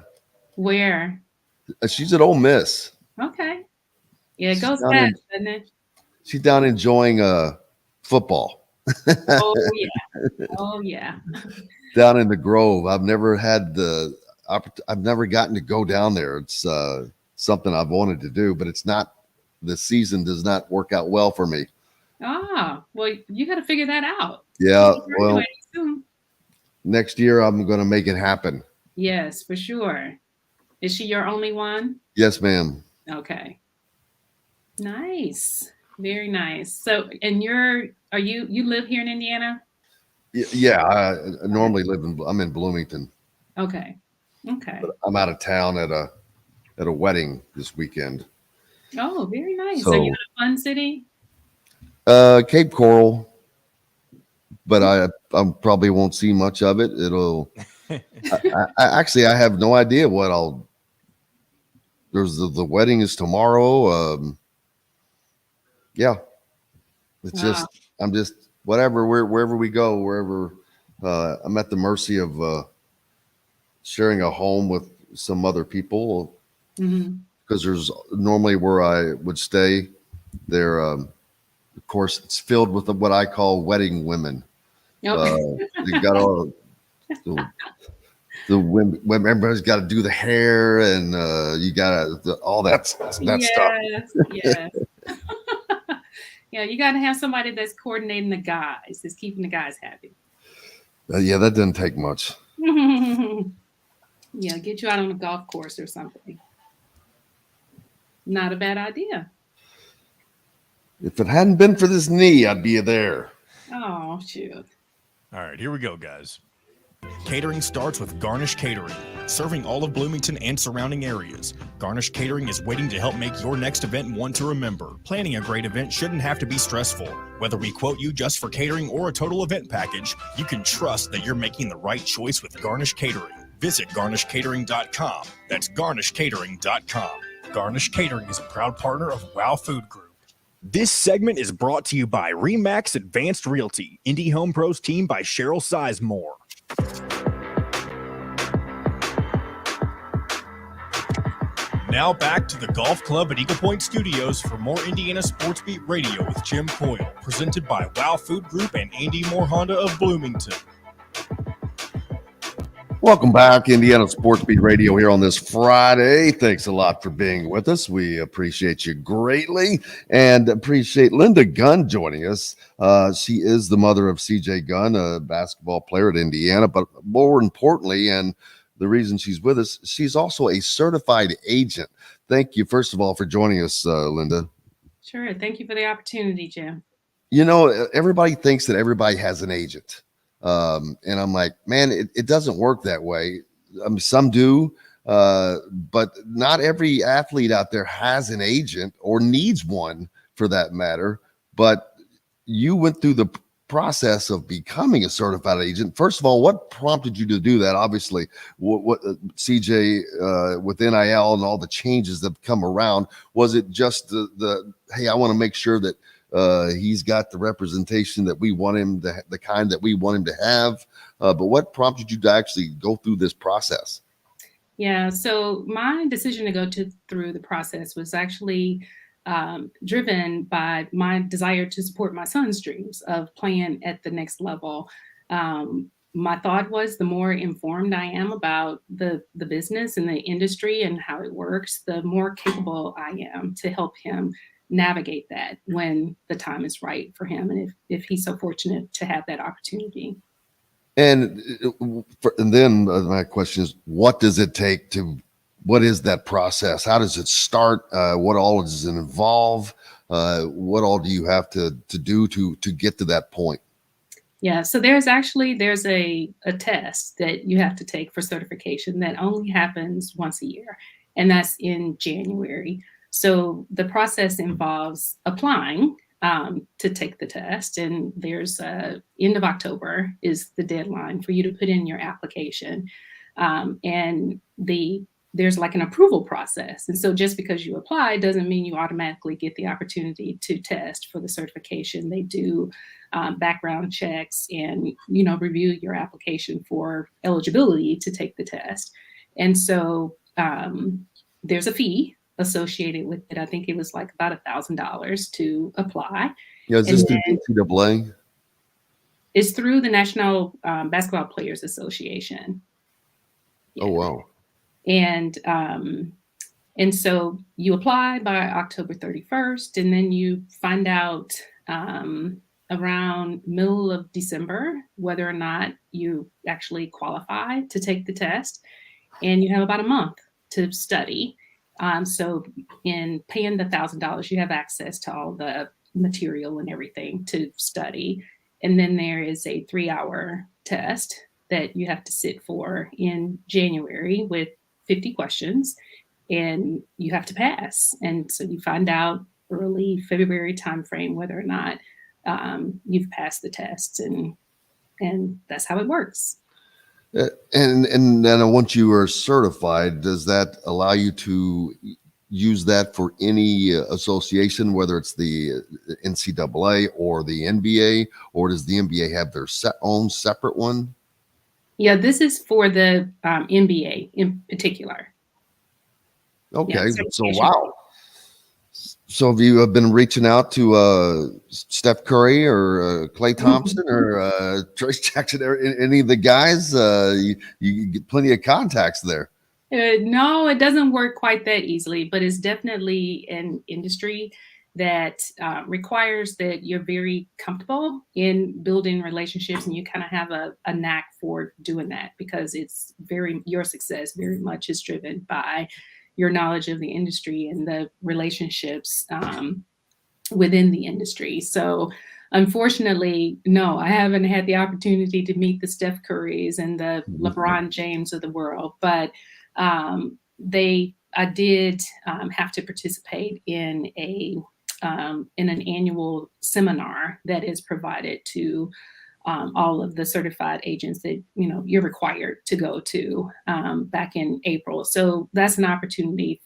[SPEAKER 8] Where?
[SPEAKER 6] She's at Ole Miss.
[SPEAKER 8] Okay. Yeah, it goes fast, doesn't it?
[SPEAKER 6] She's down enjoying football.
[SPEAKER 8] Oh, yeah. Oh, yeah.
[SPEAKER 6] Down in the Grove. I've never gotten to go down there. It's something I've wanted to do, but the season does not work out well for me.
[SPEAKER 8] Well, you got to figure that out.
[SPEAKER 6] Yeah, well, next year I'm going to make it happen.
[SPEAKER 8] Yes, for sure. Is she your only one?
[SPEAKER 6] Yes, ma'am.
[SPEAKER 8] Okay. Nice. Very nice. So, and you live here in Indiana?
[SPEAKER 6] Yeah, I normally I'm in Bloomington.
[SPEAKER 8] Okay. But
[SPEAKER 6] I'm out of town at a wedding this weekend.
[SPEAKER 8] Oh, very nice.
[SPEAKER 6] So,
[SPEAKER 8] are you in a fun city?
[SPEAKER 6] Cape Coral, but I probably won't see much of it. I have no idea what there's the wedding is tomorrow. Yeah, it's just, I'm just, whatever, wherever we go, I'm at the mercy of sharing a home with some other people, because there's normally where I would stay there. Of course, it's filled with what I call wedding women. They got all the women. Everybody's got to do the hair, and you got all that stuff.
[SPEAKER 8] Yes. Yeah, you got to have somebody that's coordinating the guys, that's keeping the guys happy.
[SPEAKER 6] Yeah, that doesn't take much.
[SPEAKER 8] Yeah, get you out on a golf course or something. Not a bad idea.
[SPEAKER 6] If it hadn't been for this knee, I'd be there.
[SPEAKER 8] Oh, shoot.
[SPEAKER 1] All right, here we go, guys. Catering starts with Garnish Catering, serving all of Bloomington and surrounding areas. Garnish Catering is waiting to help make your next event one to remember. Planning a great event shouldn't have to be stressful. Whether we quote you just for catering or a total event package, you can trust that you're making the right choice with Garnish Catering. Visit garnishcatering.com. That's garnishcatering.com. Garnish Catering is a proud partner of Wow Food Group. This segment is brought to you by Remax Advanced Realty, Indie Home Pros team by Cheryl Sizemore. Now back to the Golf Club at Eagle Point Studios for more Indiana Sports Beat Radio with Jim Coyle, presented by Wow Food Group and Andy Moore Honda of Bloomington.
[SPEAKER 6] Welcome back, Indiana Sports Beat Radio here on this Friday. Thanks a lot for being with us. We appreciate you greatly and appreciate Linda Gunn joining us. She is the mother of CJ Gunn, a basketball player at Indiana, but more importantly, and the reason she's with us, she's also a certified agent. Thank you, first of all, for joining us, Linda.
[SPEAKER 8] Sure. Thank you for the opportunity, Jim.
[SPEAKER 6] You know, everybody thinks that everybody has an agent. And I'm like, man, it doesn't work that way. Some do, but not every athlete out there has an agent or needs one for that matter. But you went through the process of becoming a certified agent. First of all, what prompted you to do that? Obviously, what CJ with NIL and all the changes that have come around, was it just the hey, I want to make sure that he's got the representation that we want him to, the kind that we want him to have. But what prompted you to actually go through this process?
[SPEAKER 8] Yeah, so my decision to go through the process was actually driven by my desire to support my son's dreams of playing at the next level. My thought was the more informed I am about the business and the industry and how it works, the more capable I am to help him navigate that when the time is right for him, and if he's so fortunate to have that opportunity.
[SPEAKER 6] And then my question is, what does it take to, what is that process? How does it start? What all does it involve? What all do you have to do to get to that point?
[SPEAKER 8] Yeah, so there's a test that you have to take for certification that only happens once a year, and that's in January. So the process involves applying to take the test, and there's end of October is the deadline for you to put in your application, and there's like an approval process. And so just because you apply doesn't mean you automatically get the opportunity to test for the certification. They do background checks and review your application for eligibility to take the test. And so there's a fee associated with it. I think it was like about $1,000 to apply.
[SPEAKER 6] Yeah, is this through NCAA?
[SPEAKER 8] It's through the National Basketball Players Association. Yeah.
[SPEAKER 6] Oh, wow.
[SPEAKER 8] And so you apply by October 31st, and then you find out around middle of December whether or not you actually qualify to take the test, and you have about a month to study. So in paying the $1,000, you have access to all the material and everything to study. And then there is a 3-hour test that you have to sit for in January with 50 questions, and you have to pass. And so you find out early February timeframe whether or not you've passed the tests, and that's how it works.
[SPEAKER 6] And then once you are certified, does that allow you to use that for any association, whether it's the NCAA or the NBA, or does the NBA have their own separate one?
[SPEAKER 8] Yeah, this is for the NBA in particular.
[SPEAKER 6] Okay,
[SPEAKER 8] Yeah,
[SPEAKER 6] so wow. So have you been reaching out to Steph Curry or Klay Thompson or Trace Jackson or any of the guys? You get plenty of contacts there.
[SPEAKER 8] No, it doesn't work quite that easily, but it's definitely an industry that requires that you're very comfortable in building relationships, and you kind of have a knack for doing that, because your success very much is driven by your knowledge of the industry and the relationships within the industry. So unfortunately, no, I haven't had the opportunity to meet the Steph Currys and the LeBron James of the world, but I did have to participate in an annual seminar that is provided to all of the certified agents that you're required to go to back in April. So that's an opportunity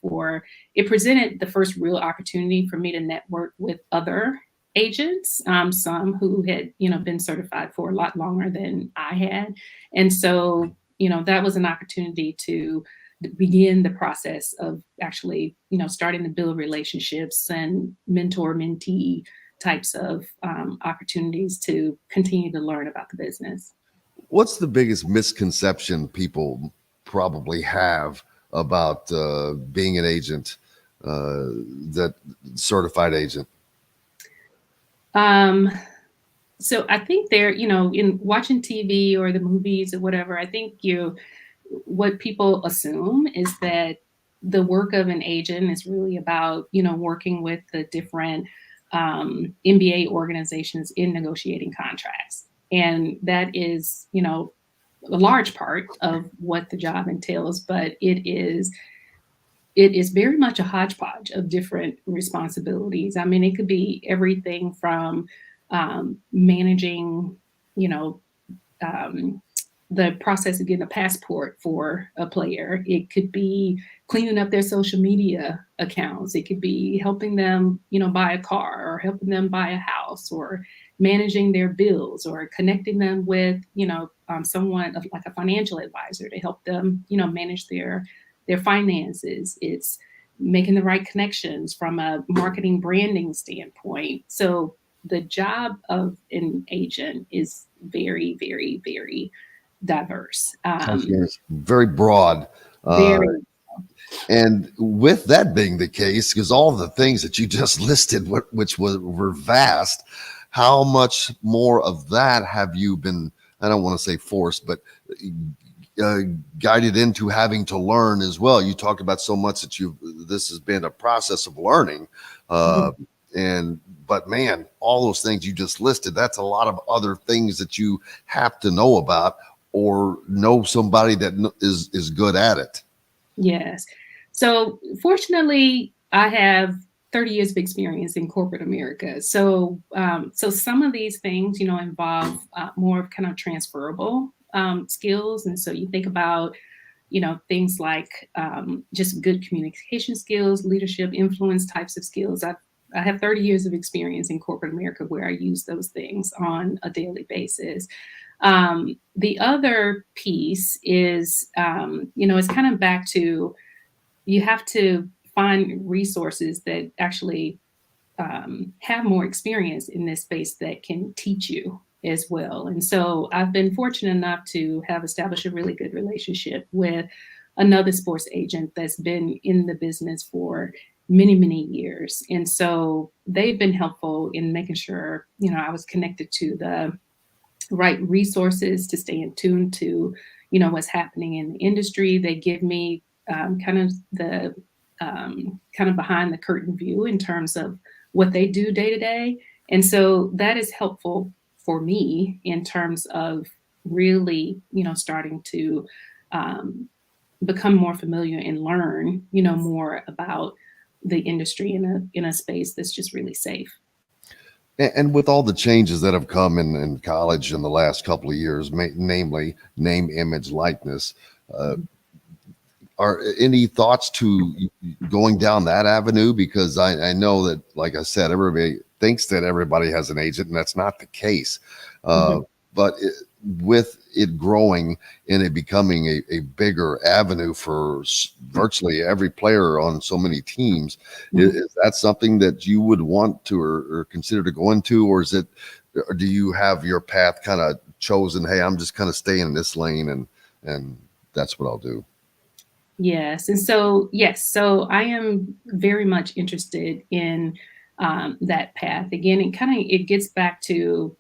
[SPEAKER 8] it presented the first real opportunity for me to network with other agents, some who had been certified for a lot longer than I had. And so that was an opportunity to begin the process of actually starting to build relationships and mentor-mentee types of opportunities to continue to learn about the business.
[SPEAKER 6] What's the biggest misconception people probably have about being an agent, that certified agent?
[SPEAKER 8] So I think in watching TV or the movies or whatever, I think what people assume is that the work of an agent is really about, working with the different MBA organizations in negotiating contracts. And that is, a large part of what the job entails, but it is very much a hodgepodge of different responsibilities. I mean, it could be everything from managing, the process of getting a passport for a player. It could be cleaning up their social media accounts. It could be helping them, buy a car, or helping them buy a house, or managing their bills, or connecting them with, someone like a financial advisor to help them, manage their finances. It's making the right connections from a marketing branding standpoint. So the job of an agent is very, very, very diverse.
[SPEAKER 6] Very broad. And with that being the case, because all the things that you just listed, which were vast, how much more of that have you been, I don't want to say forced, but guided into having to learn as well? You talked about so much that this has been a process of learning. But man, all those things you just listed, that's a lot of other things that you have to know about, or know somebody that is good at it.
[SPEAKER 8] Yes. So fortunately, I have 30 years of experience in corporate America. So some of these things, involve more of kind of transferable skills. And so you think about, things like just good communication skills, leadership, influence types of skills. I have 30 years of experience in corporate America where I use those things on a daily basis. The other piece is, it's kind of back to, you have to find resources that actually have more experience in this space that can teach you as well. And so I've been fortunate enough to have established a really good relationship with another sports agent that's been in the business for many, many years. And so they've been helpful in making sure, I was connected to the right resources to stay in tune to, what's happening in the industry. They give me kind of the behind the curtain view in terms of what they do day to day. And so that is helpful for me in terms of really, starting to become more familiar and learn, more about the industry in a space that's just really safe.
[SPEAKER 6] And with all the changes that have come in college in the last couple of years, namely name, image, likeness, are any thoughts to going down that avenue? Because I know that, like I said, everybody thinks that everybody has an agent, and that's not the case. But with it growing and it becoming a bigger avenue for virtually every player on so many teams, is that something that you would want to or consider to go into, or do you have your path kind of chosen? Hey, I'm just kind of staying in this lane, and that's what I'll do.
[SPEAKER 8] Yes. And so, yes, so I am very much interested in that path. Again, it gets back to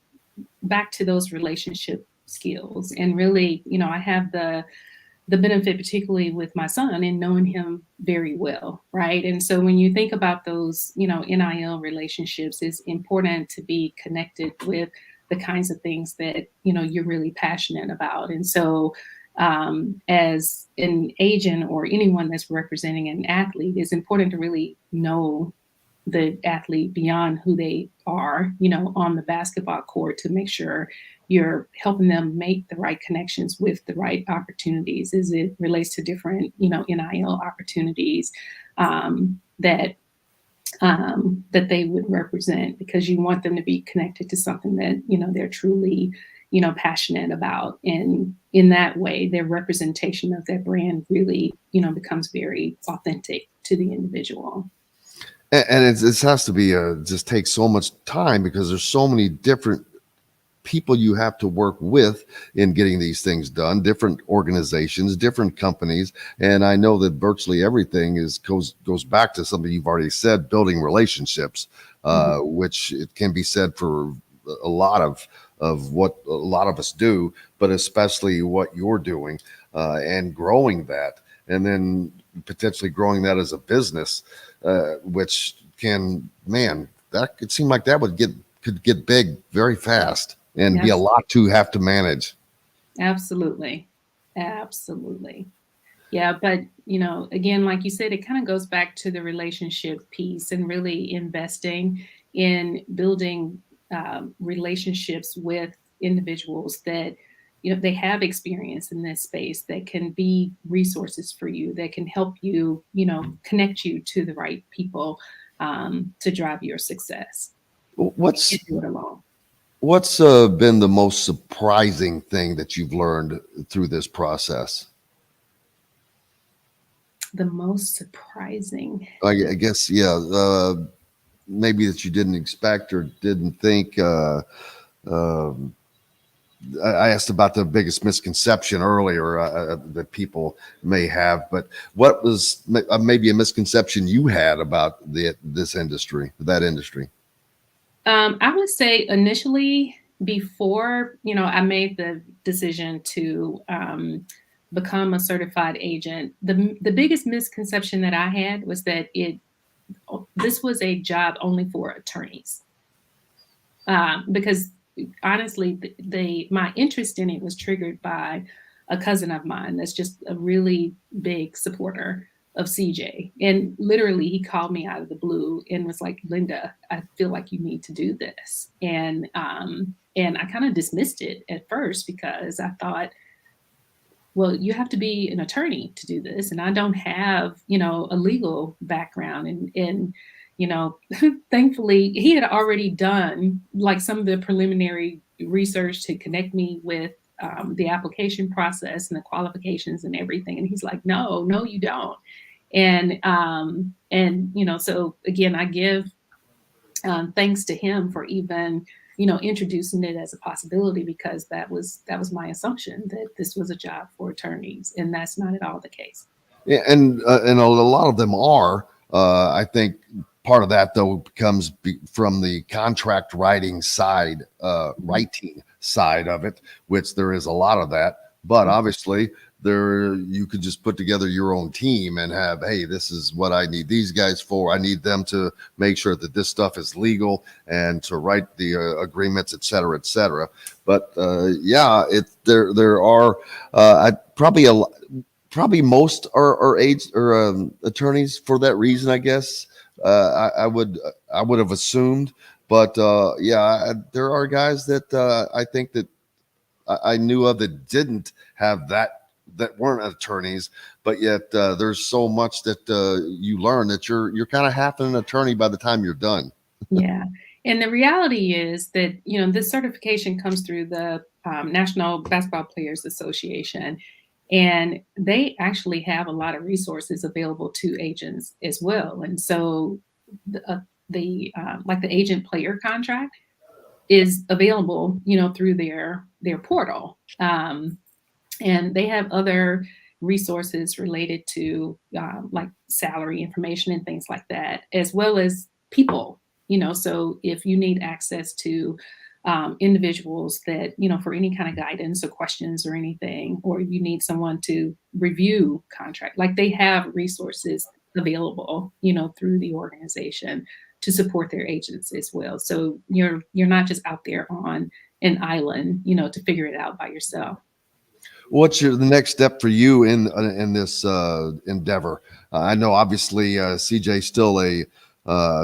[SPEAKER 8] those relationship skills. And really, I have the benefit, particularly with my son, in knowing him very well, right? And so when you think about those, NIL relationships, it's important to be connected with the kinds of things that, you're really passionate about. And so as an agent or anyone that's representing an athlete, it's important to really know the athlete beyond who they are, on the basketball court, to make sure you're helping them make the right connections with the right opportunities as it relates to different, NIL opportunities that they would represent, because you want them to be connected to something that, they're truly, passionate about. And in that way, their representation of their brand really, becomes very authentic to the individual.
[SPEAKER 6] And it has to be just takes so much time, because there's so many different people you have to work with in getting these things done, different organizations, different companies. And I know that virtually everything goes back to something you've already said, building relationships, which it can be said for a lot of what a lot of us do, but especially what you're doing and growing that, and then potentially growing that as a business, which that could seem like that could get big very fast and be a lot to have to manage.
[SPEAKER 8] Absolutely. Yeah. But, again, like you said, it kind of goes back to the relationship piece and really investing in building relationships with individuals that, they have experience in this space, that can be resources for you, that can help you, connect you to the right people to drive your success.
[SPEAKER 6] What's
[SPEAKER 8] do it alone.
[SPEAKER 6] What's been the most surprising thing that you've learned through this process?
[SPEAKER 8] The most surprising?
[SPEAKER 6] I guess, yeah. Maybe that you didn't expect or didn't think. I asked about the biggest misconception earlier that people may have, but what was maybe a misconception you had about that industry?
[SPEAKER 8] I would say initially, before, I made the decision to become a certified agent, the biggest misconception that I had was that this was a job only for attorneys. Because honestly, my interest in it was triggered by a cousin of mine that's just a really big supporter of CJ. And literally, he called me out of the blue and was like, "Linda, I feel like you need to do this." And I kind of dismissed it at first, because I thought, well, you have to be an attorney to do this, and I don't have, a legal background. And thankfully, he had already done like some of the preliminary research to connect me with the application process and the qualifications and everything. And he's like, no, you don't. And so again, I give thanks to him for even, introducing it as a possibility, because that was my assumption, that this was a job for attorneys, and that's not at all the case.
[SPEAKER 6] Yeah, and a lot of them are. I think part of that, though, comes from the contract writing side of it, which there is a lot of that. But obviously, you could just put together your own team and have, hey, this is what I need these guys for. I need them to make sure that this stuff is legal and to write the agreements, et cetera, et cetera. But there are probably most are attorneys for that reason, I guess. I would have assumed, but there are guys that I think that I knew of that didn't have that weren't attorneys, but yet there's so much that you learn that you're kind of half an attorney by the time you're done.
[SPEAKER 8] Yeah. And the reality is that, this certification comes through the National Basketball Players Association, and they actually have a lot of resources available to agents as well. And so the agent player contract is available, through their portal. And they have other resources related to like salary information and things like that, as well as people So if you need access to individuals that, for any kind of guidance or questions or anything, or you need someone to review contract, like they have resources available, through the organization to support their agents as well. So you're not just out there on an island, to figure it out by yourself.
[SPEAKER 6] What's the next step for you in this endeavor? I know obviously CJ's still a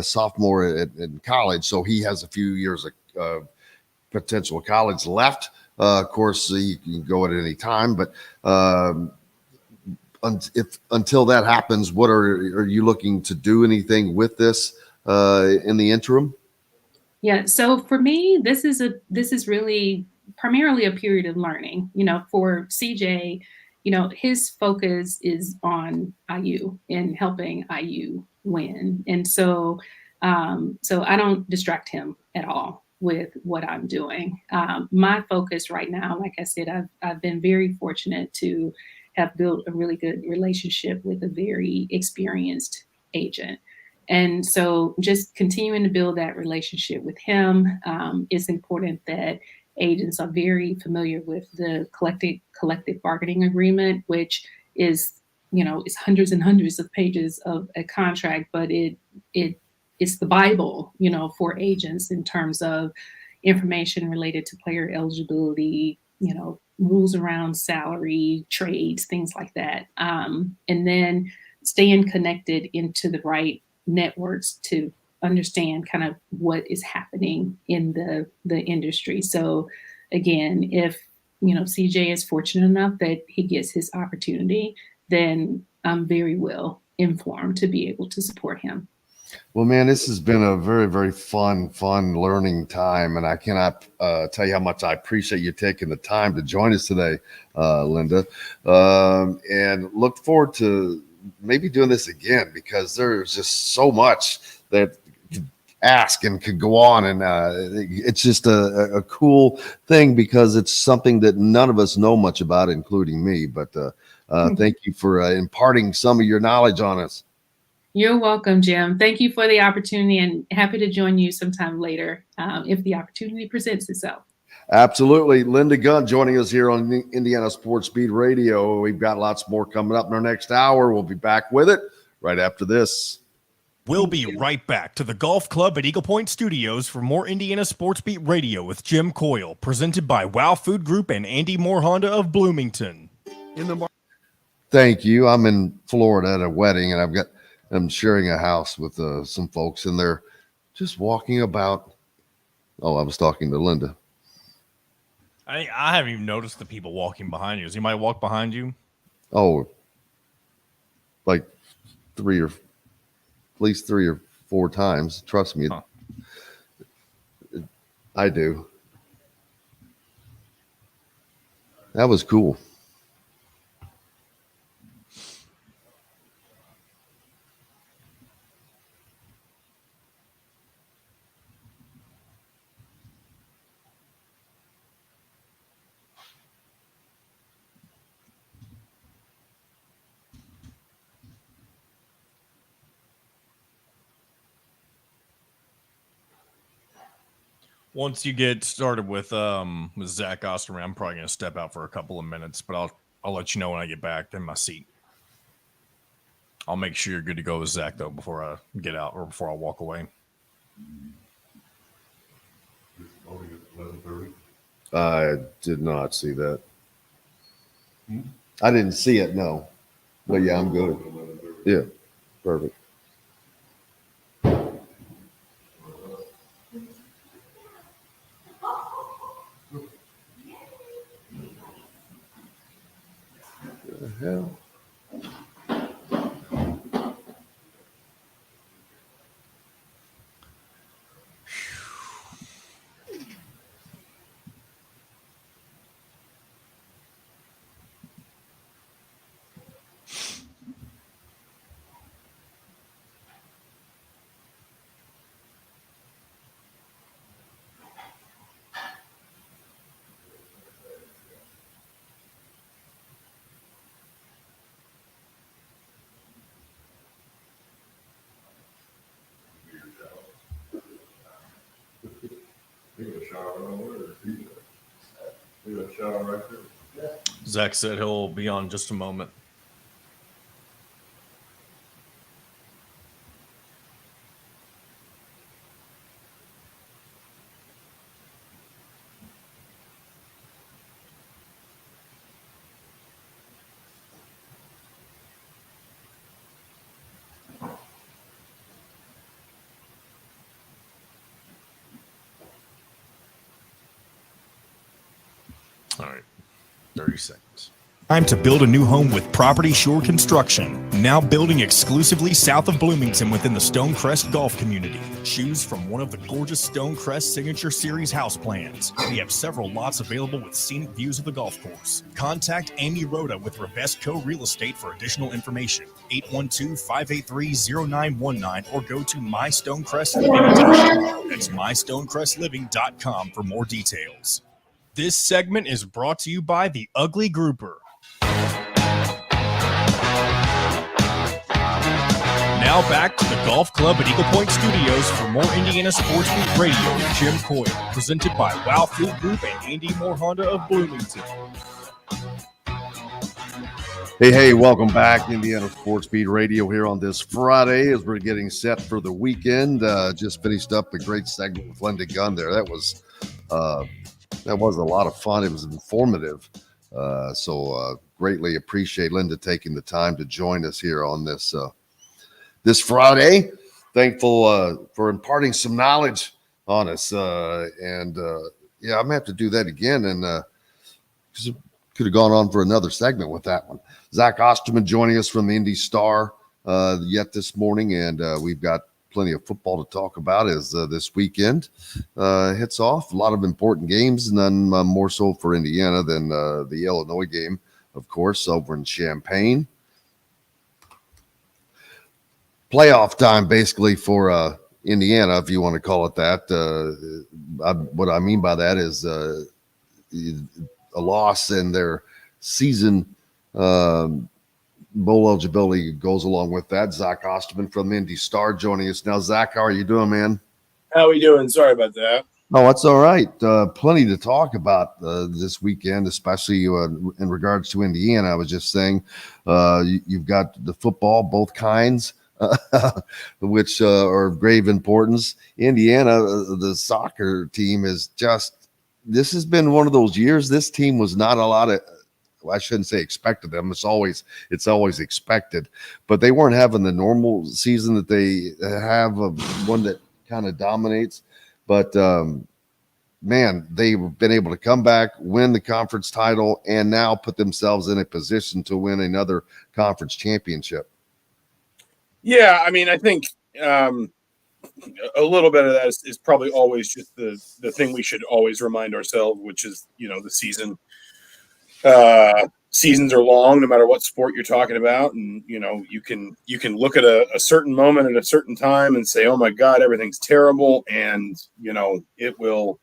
[SPEAKER 6] sophomore in college, so he has a few years of potential college left. Of course, you can go at any time, but until that happens, what are you looking to do anything with this in the interim?
[SPEAKER 8] Yeah. So for me, this is really primarily a period of learning. For CJ, his focus is on IU and helping IU win. And so I don't distract him at all with what I'm doing. My focus right now, like I said, I've been very fortunate to have built a really good relationship with a very experienced agent. And so just continuing to build that relationship with him. It's important that agents are very familiar with the collective bargaining agreement, which is, it's hundreds and hundreds of pages of a contract, but it's the Bible, for agents in terms of information related to player eligibility, rules around salary, trades, things like that. And then staying connected into the right networks to understand kind of what is happening in the industry. So again, if CJ is fortunate enough that he gets his opportunity, then I'm very well informed to be able to support him.
[SPEAKER 6] Well, man, this has been a very, very fun learning time, and I cannot tell you how much I appreciate you taking the time to join us today, Linda, and look forward to maybe doing this again, because there's just so much that could ask and could go on, and it's just a cool thing because it's something that none of us know much about, including me. But thank you for imparting some of your knowledge on us.
[SPEAKER 8] You're welcome, Jim. Thank you for the opportunity, and happy to join you sometime later if the opportunity presents itself.
[SPEAKER 6] Absolutely. Linda Gunn joining us here on Indiana Sports Beat Radio. We've got lots more coming up in our next hour. We'll be back with it right after this.
[SPEAKER 1] We'll be right back to the Golf Club at Eagle Point Studios for more Indiana Sports Beat Radio with Jim Coyle, presented by Wow Food Group and Andy Moore Honda of Bloomington.
[SPEAKER 6] Thank you. I'm in Florida at a wedding, and I'm sharing a house with some folks, and they're just walking about. Oh, I was talking to Linda.
[SPEAKER 1] I haven't even noticed the people walking behind you. Does anybody walk behind you?
[SPEAKER 6] Oh, like at least 3 or 4 times. Trust me. Huh. I do. That was cool.
[SPEAKER 1] Once you get started with Zach Ostman, I'm probably going to step out for a couple of minutes, but I'll let you know when I get back in my seat. I'll make sure you're good to go with Zach, though, before I get out or before I walk away.
[SPEAKER 6] I did not see that. I didn't see it, no. But yeah, I'm good. Yeah, perfect. The hell?
[SPEAKER 1] Zach said he'll be on just a moment. All right, 30 seconds.
[SPEAKER 9] Time to build a new home with Property Shore Construction. Now building exclusively south of Bloomington within the Stonecrest Golf community. Choose from one of the gorgeous Stonecrest Signature Series house plans. We have several lots available with scenic views of the golf course. Contact Amy Rhoda with Revesco Real Estate for additional information. 812-583-0919 or go to mystonecrestliving.com. That's mystonecrestliving.com for more details. This segment is brought to you by The Ugly Grouper. Now back to the Golf Club at Eagle Point Studios for more Indiana Sports Beat Radio with Jim Coyle, presented by Wow Food Group and Andy Moore Honda of Bloomington.
[SPEAKER 6] Hey, welcome back, Indiana Sports Beat Radio here on this Friday as we're getting set for the weekend. Just finished up a great segment with Linda Gunn there. That was a lot of fun. It was informative. So greatly appreciate Linda taking the time to join us here on this this Friday. Thankful for imparting some knowledge on us. Yeah, I'm gonna have to do that again. And could have gone on for another segment with that one. Zach Ostman joining us from the Indy Star yet this morning, and we've got plenty of football to talk about as this weekend hits off. A lot of important games, none more so for Indiana than the Illinois game, of course, over in Champaign. Playoff time, basically, for Indiana, if you want to call it that. What I mean by that is a loss in their season bowl eligibility goes along with that. Zach Ostman from the Indy Star joining us now. Zach, how are you doing, man?
[SPEAKER 10] How are we doing? Sorry about that.
[SPEAKER 6] Oh, that's all right. Plenty to talk about this weekend, especially in regards to Indiana. I was just saying you've got the football, both kinds, which are of grave importance. Indiana, the soccer team is just – this has been one of those years. This team was not a lot of – I shouldn't say expected them. It's always expected, but they weren't having the normal season that they have of one that kind of dominates. But man, they've been able to come back, win the conference title, and now put themselves in a position to win another conference championship.
[SPEAKER 10] Yeah, I mean, I think a little bit of that is probably always just the thing we should always remind ourselves, which is, the season. Seasons are long, no matter what sport you're talking about. And, you can look at a certain moment at a certain time and say, oh my God, everything's terrible. And, it will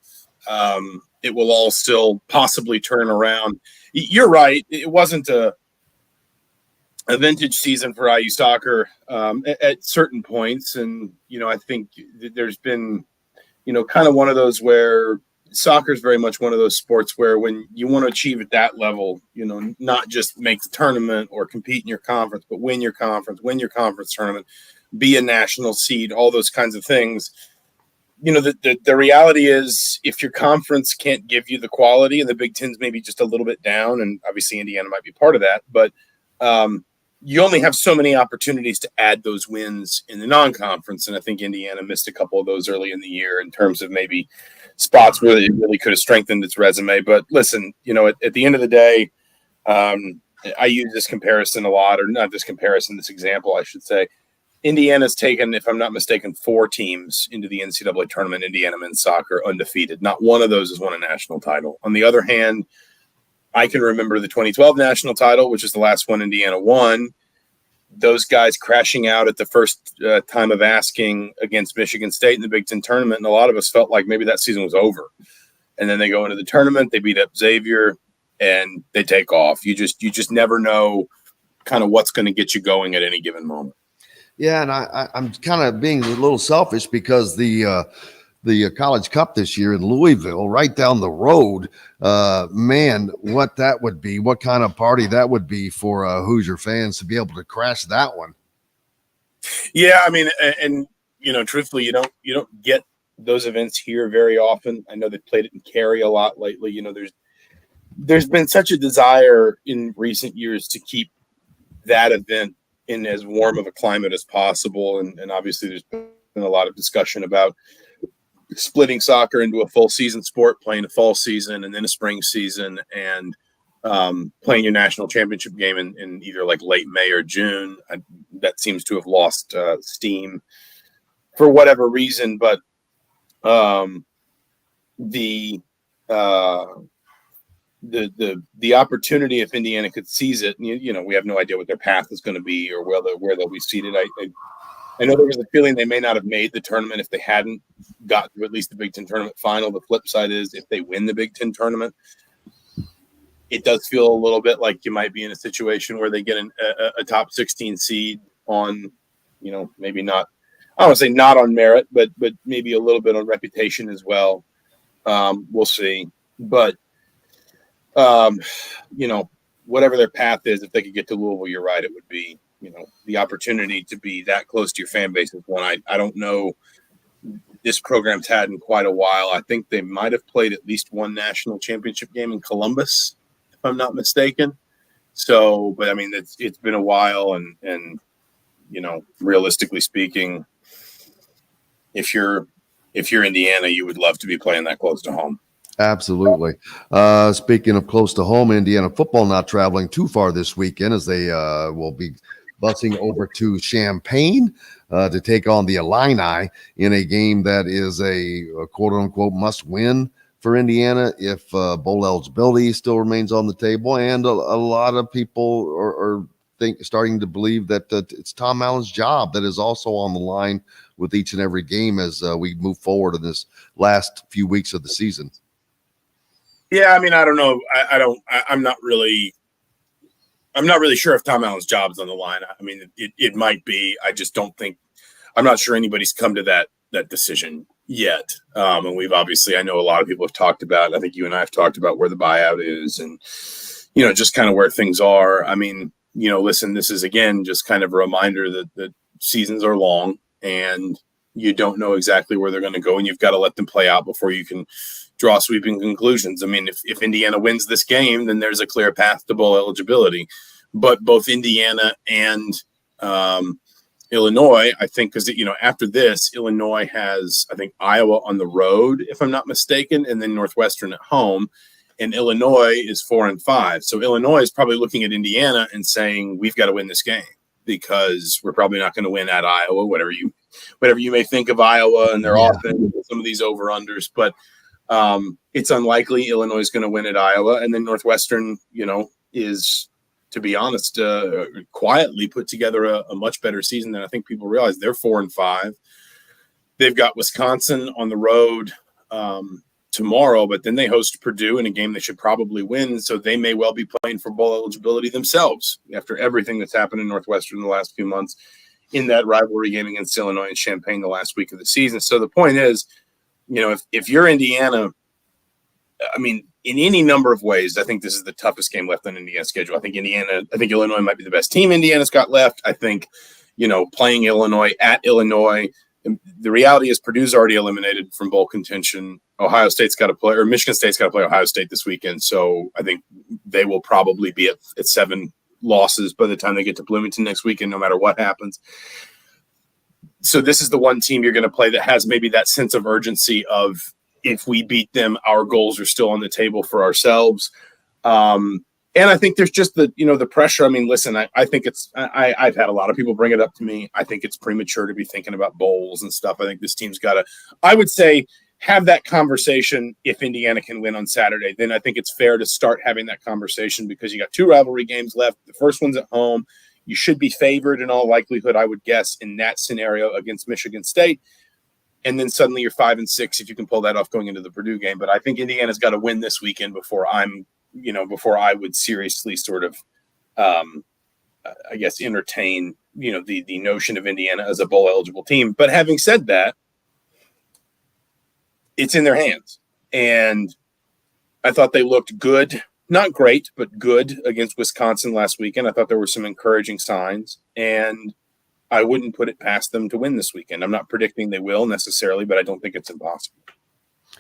[SPEAKER 10] all still possibly turn around. You're right. It wasn't a vintage season for IU soccer, at certain points. And, I think there's been, kind of one of those where soccer is very much one of those sports where when you want to achieve at that level, not just make the tournament or compete in your conference, but win your conference tournament, be a national seed, all those kinds of things. The reality is if your conference can't give you the quality and the Big Ten's maybe just a little bit down, and obviously Indiana might be part of that, but you only have so many opportunities to add those wins in the non-conference. And I think Indiana missed a couple of those early in the year in terms of maybe spots where it really could have strengthened its resume. But listen, at the end of the day, I use this comparison a lot, or not this comparison, this example, I should say. Indiana's taken, if I'm not mistaken, 4 teams into the NCAA tournament, Indiana men's soccer, undefeated. Not one of those has won a national title. On the other hand, I can remember the 2012 national title, which is the last one Indiana won. Those guys crashing out at the first time of asking against Michigan State in the Big Ten tournament. And a lot of us felt like maybe that season was over. And then they go into the tournament, they beat up Xavier, and they take off. You just never know kind of what's going to get you going at any given moment.
[SPEAKER 6] Yeah, and I'm kind of being a little selfish because the the College Cup this year in Louisville, right down the road. Man, what that would be, what kind of party that would be for Hoosier fans to be able to crash that one.
[SPEAKER 10] Yeah, I mean, and truthfully, you don't get those events here very often. I know they played it in Cary a lot lately. There's been such a desire in recent years to keep that event in as warm of a climate as possible, and obviously there's been a lot of discussion about splitting soccer into a full season sport, playing a fall season and then a spring season, and playing your national championship game in either like late May or June. That seems to have lost steam for whatever reason, but the opportunity, if Indiana could seize it, we have no idea what their path is going to be or where they'll be seated. I know there was a feeling they may not have made the tournament if they hadn't got to at least the Big Ten tournament final. The flip side is if they win the Big Ten tournament, it does feel a little bit like you might be in a situation where they get a top 16 seed on, maybe not, I don't want to say not on merit, but maybe a little bit on reputation as well. We'll see. But, whatever their path is, if they could get to Louisville, you're right, it would be, the opportunity to be that close to your fan base is one I don't know this program's had in quite a while. I think they might have played at least one national championship game in Columbus, if I'm not mistaken. So, but I mean, it's been a while, and realistically speaking, if you're Indiana, you would love to be playing that close to home.
[SPEAKER 6] Absolutely. Speaking of close to home, Indiana football not traveling too far this weekend as they will be busing over to Champaign to take on the Illini in a game that is a quote-unquote must-win for Indiana if bowl eligibility still remains on the table. And a lot of people are starting to believe that it's Tom Allen's job that is also on the line with each and every game as we move forward in this last few weeks of the season.
[SPEAKER 10] Yeah, I mean, I don't know. I'm not really sure if Tom Allen's job's on the line. I mean, it might be. I just don't think. I'm not sure anybody's come to that decision yet. And we've obviously, I know a lot of people have talked about. I think you and I have talked about where the buyout is, and just kind of where things are. I mean, listen, this is again just kind of a reminder that seasons are long, and you don't know exactly where they're going to go, and you've got to let them play out before you can draw sweeping conclusions. I mean, if Indiana wins this game, then there's a clear path to bowl eligibility. But both Indiana and Illinois, I think, because after this, Illinois has, I think, Iowa on the road, if I'm not mistaken, and then Northwestern at home. And Illinois is 4-5. So Illinois is probably looking at Indiana and saying, we've got to win this game because we're probably not going to win at Iowa, whatever you may think of Iowa and their offense, some of these over-unders. But it's unlikely Illinois is going to win at Iowa. And then Northwestern, is, to be honest, quietly put together a much better season than I think people realize. They're 4-5. They've got Wisconsin on the road tomorrow, but then they host Purdue in a game they should probably win. So they may well be playing for bowl eligibility themselves after everything that's happened in Northwestern in the last few months in that rivalry game against Illinois and Champaign the last week of the season. So the point is, if you're Indiana, I mean, in any number of ways, I think this is the toughest game left on Indiana's schedule. I think Illinois might be the best team Indiana's got left. I think, playing Illinois at Illinois, the reality is Purdue's already eliminated from bowl contention. Ohio State's got to play, or Michigan State's got to play Ohio State this weekend. So I think they will probably be at 7 losses by the time they get to Bloomington next weekend, no matter what happens. So this is the one team you're going to play that has maybe that sense of urgency of, if we beat them, our goals are still on the table for ourselves. And I think there's just the pressure. I mean, listen, I think I've had a lot of people bring it up to me. I think it's premature to be thinking about bowls and stuff. I think this team's got to, I would say, have that conversation. If Indiana can win on Saturday, then I think it's fair to start having that conversation because you got 2 rivalry games left. The first one's at home. You should be favored in all likelihood, I would guess, in that scenario against Michigan State. And then suddenly you're 5-6 if you can pull that off going into the Purdue game. But I think Indiana's got to win this weekend before I would seriously sort of, I guess, entertain, the notion of Indiana as a bowl eligible team. But having said that, it's in their hands. And I thought they looked good, not great, but good against Wisconsin last weekend. I thought there were some encouraging signs, and I wouldn't put it past them to win this weekend. I'm not predicting they will necessarily, but I don't think it's impossible.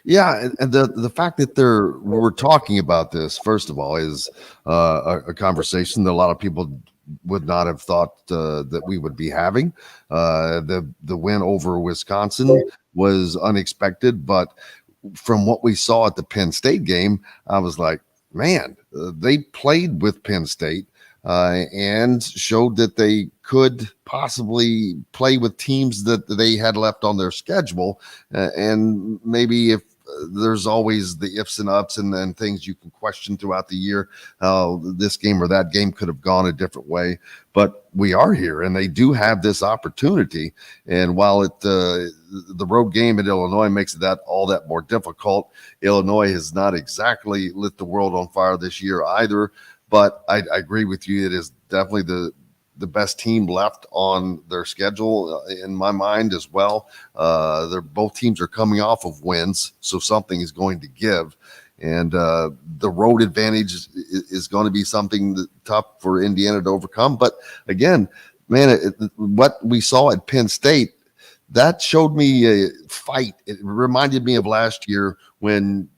[SPEAKER 6] Yeah, and the fact that we're talking about this, first of all, is a conversation that a lot of people would not have thought that we would be having. The win over Wisconsin was unexpected, but from what we saw at the Penn State game, I was like, man, they played with Penn State and showed that they could possibly play with teams that they had left on their schedule. And maybe if there's always the ifs and ups and then things you can question throughout the year, how this game or that game could have gone a different way. But we are here, and they do have this opportunity. And while the road game at Illinois makes it all that more difficult, Illinois has not exactly lit the world on fire this year either. But I agree with you. It is definitely the best team left on their schedule in my mind as well. Both teams are coming off of wins, so something is going to give. And the road advantage is going to be something tough for Indiana to overcome. But again, man, what we saw at Penn State, that showed me a fight. It reminded me of last year when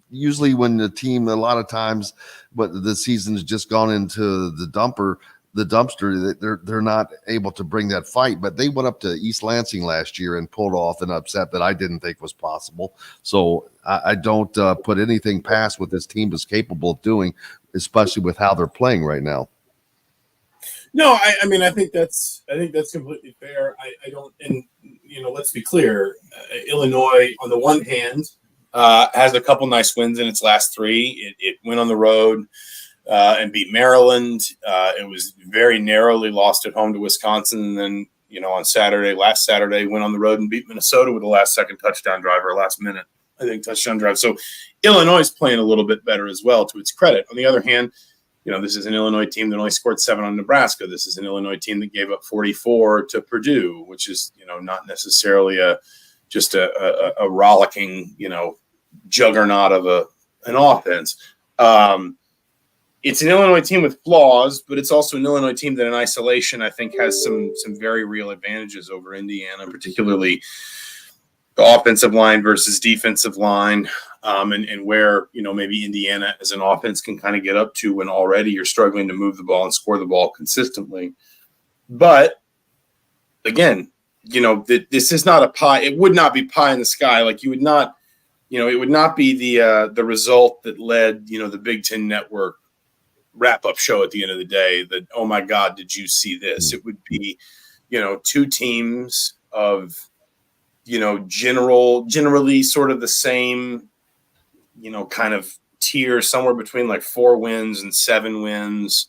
[SPEAKER 6] usually when the team, a lot of times, but the season's just gone into the dumpster, they're not able to bring that fight. But they went up to East Lansing last year and pulled off an upset that I didn't think was possible. So I don't put anything past what this team is capable of doing, especially with how they're playing right now.
[SPEAKER 10] No, I mean, I think that's completely fair. I don't, and let's be clear. Illinois, on the one hand, has a couple nice wins in its last three. It went on the road and beat Maryland. It was very narrowly lost at home to Wisconsin. And then, on last Saturday, went on the road and beat Minnesota with a last-second touchdown drive, or last-minute, I think, touchdown drive. So Illinois is playing a little bit better as well, to its credit. On the other hand, this is an Illinois team that only scored 7 on Nebraska. This is an Illinois team that gave up 44 to Purdue, which is, not necessarily just a rollicking, juggernaut of an offense. It's an Illinois team with flaws, but it's also an Illinois team that in isolation, I think, has some very real advantages over Indiana, particularly the offensive line versus defensive line, and where, maybe Indiana as an offense can kind of get up to when already you're struggling to move the ball and score the ball consistently. But again, this is not a pie. It would not be pie in the sky. Like, you would not, it would not be the result that led, the Big Ten Network wrap-up show at the end of the day that, oh my God, did you see this? It would be, two teams of, generally sort of the same, kind of tier, somewhere between like 4 wins and 7 wins,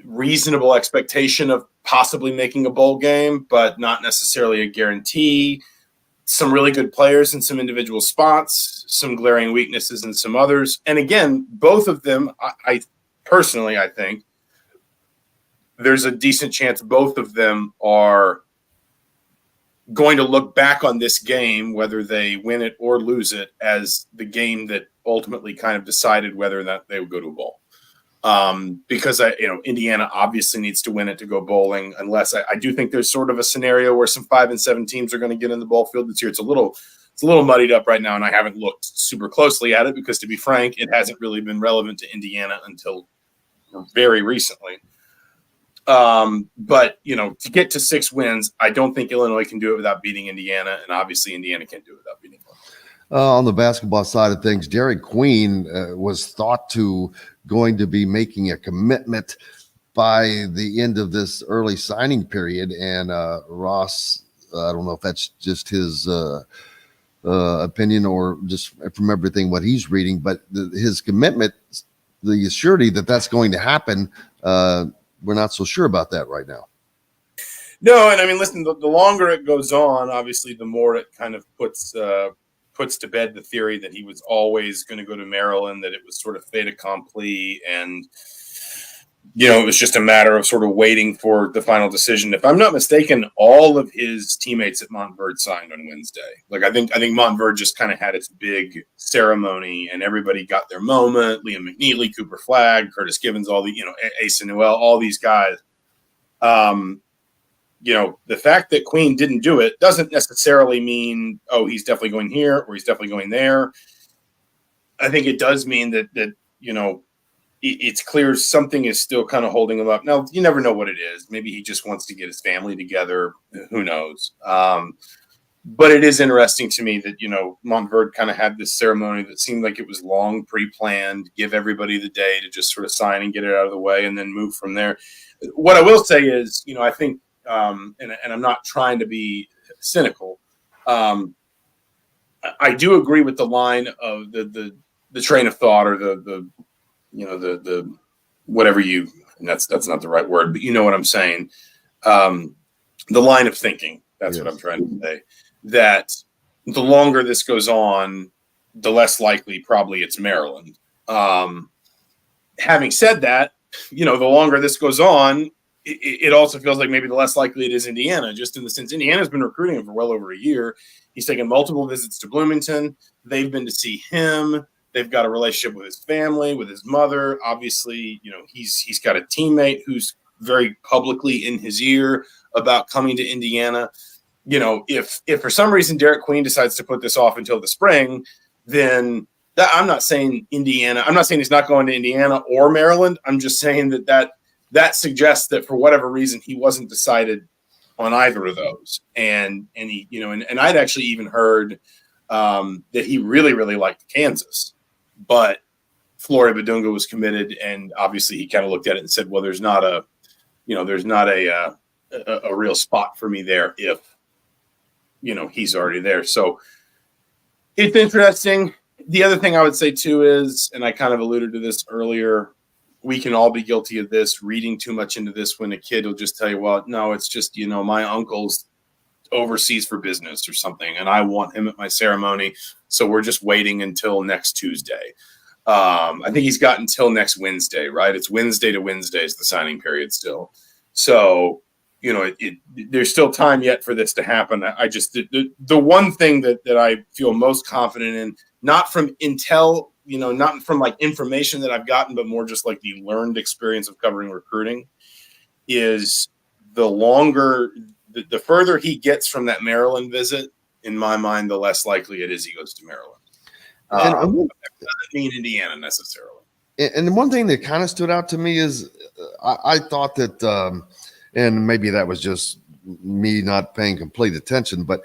[SPEAKER 10] reasonable expectation of possibly making a bowl game, but not necessarily a guarantee. Some really good players in some individual spots, some glaring weaknesses in some others. And again, both of them, I personally, I think there's a decent chance both of them are going to look back on this game, whether they win it or lose it, as the game that ultimately kind of decided whether or not they would go to a bowl. Because Indiana obviously needs to win it to go bowling, unless I do think there's sort of a scenario where some 5 and 7 teams are going to get in the bowl field this year. It's a little muddied up right now, and I haven't looked super closely at it because, to be frank, it hasn't really been relevant to Indiana until very recently. But to get to 6 wins, I don't think Illinois can do it without beating Indiana, and obviously Indiana can't do it without beating Illinois.
[SPEAKER 6] On the basketball side of things, Derek Queen was thought to going to be making a commitment by the end of this early signing period. And Ross, I don't know if that's just his opinion or just from everything what he's reading, but his commitment, the surety that that's going to happen, we're not so sure about that right now.
[SPEAKER 10] No, and I mean, listen, the longer it goes on, obviously, the more it kind of puts to bed the theory that he was always going to go to Maryland, that it was sort of fait accompli. And, it was just a matter of sort of waiting for the final decision. If I'm not mistaken, all of his teammates at Montverde signed on Wednesday. Like I think Montverde just kind of had its big ceremony, and everybody got their moment. Liam McNeely, Cooper Flagg, Curtis Givens, all the Asa Newell, all these guys. The fact that Queen didn't do it doesn't necessarily mean he's definitely going here or he's definitely going there. I think it does mean that it's clear something is still kind of holding him up. Now, you never know what it is. Maybe he just wants to get his family together. Who knows? But it is interesting to me that, Montverde kind of had this ceremony that seemed like it was long pre-planned, give everybody the day to just sort of sign and get it out of the way and then move from there. What I will say is, I think, and I'm not trying to be cynical, I do agree with the line of the train of thought or the whatever and that's not the right word, but you know what I'm saying. The line of thinking, that's what I'm trying to say, that the longer this goes on, the less likely probably it's Maryland. Having said that, the longer this goes on, it also feels like maybe the less likely it is Indiana, just in the sense Indiana's been recruiting him for well over a year. He's taken multiple visits to Bloomington. They've been to see him. They've got a relationship with his family, with his mother. Obviously, he's got a teammate who's very publicly in his ear about coming to Indiana. If for some reason Derek Queen decides to put this off until the spring, then I'm not saying Indiana. I'm not saying he's not going to Indiana or Maryland. I'm just saying that suggests that for whatever reason he wasn't decided on either of those. And he, and I'd actually even heard that he really, really liked Kansas. But Florida Badunga was committed, and obviously he kind of looked at it and said, "Well, there's not a real spot for me there if he's already there." So it's interesting. The other thing I would say too is, and I kind of alluded to this earlier, we can all be guilty of this, reading too much into this when a kid will just tell you, "Well, no, it's just my uncle's overseas for business or something, and I want him at my ceremony, so we're just waiting until next Tuesday." I think he's got until next Wednesday, right? It's Wednesday to Wednesday is the signing period still. So, there's still time yet for this to happen. I just the one thing that I feel most confident in, not from intel, not from like information that I've gotten, but more just like the learned experience of covering recruiting, is the further he gets from that Maryland visit, in my mind, the less likely it is he goes to Maryland. That doesn't mean Indiana necessarily.
[SPEAKER 6] And the one thing that kind of stood out to me is I thought that, and maybe that was just me not paying complete attention, but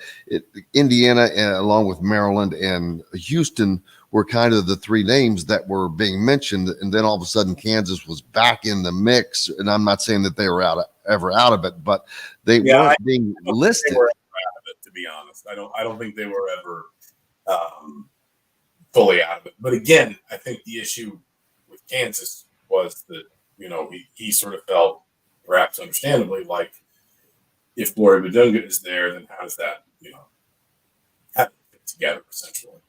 [SPEAKER 6] Indiana, along with Maryland and Houston, were kind of the three names that were being mentioned. And then all of a sudden, Kansas was back in the mix. And I'm not saying that they were ever out of it, but they weren't being listed.
[SPEAKER 10] They were ever out of it, to be honest. I don't think they were ever fully out of it. But again, I think the issue with Kansas was that, he sort of felt, perhaps understandably, like if Glory Badunga is there, then how does that, have to fit together essentially?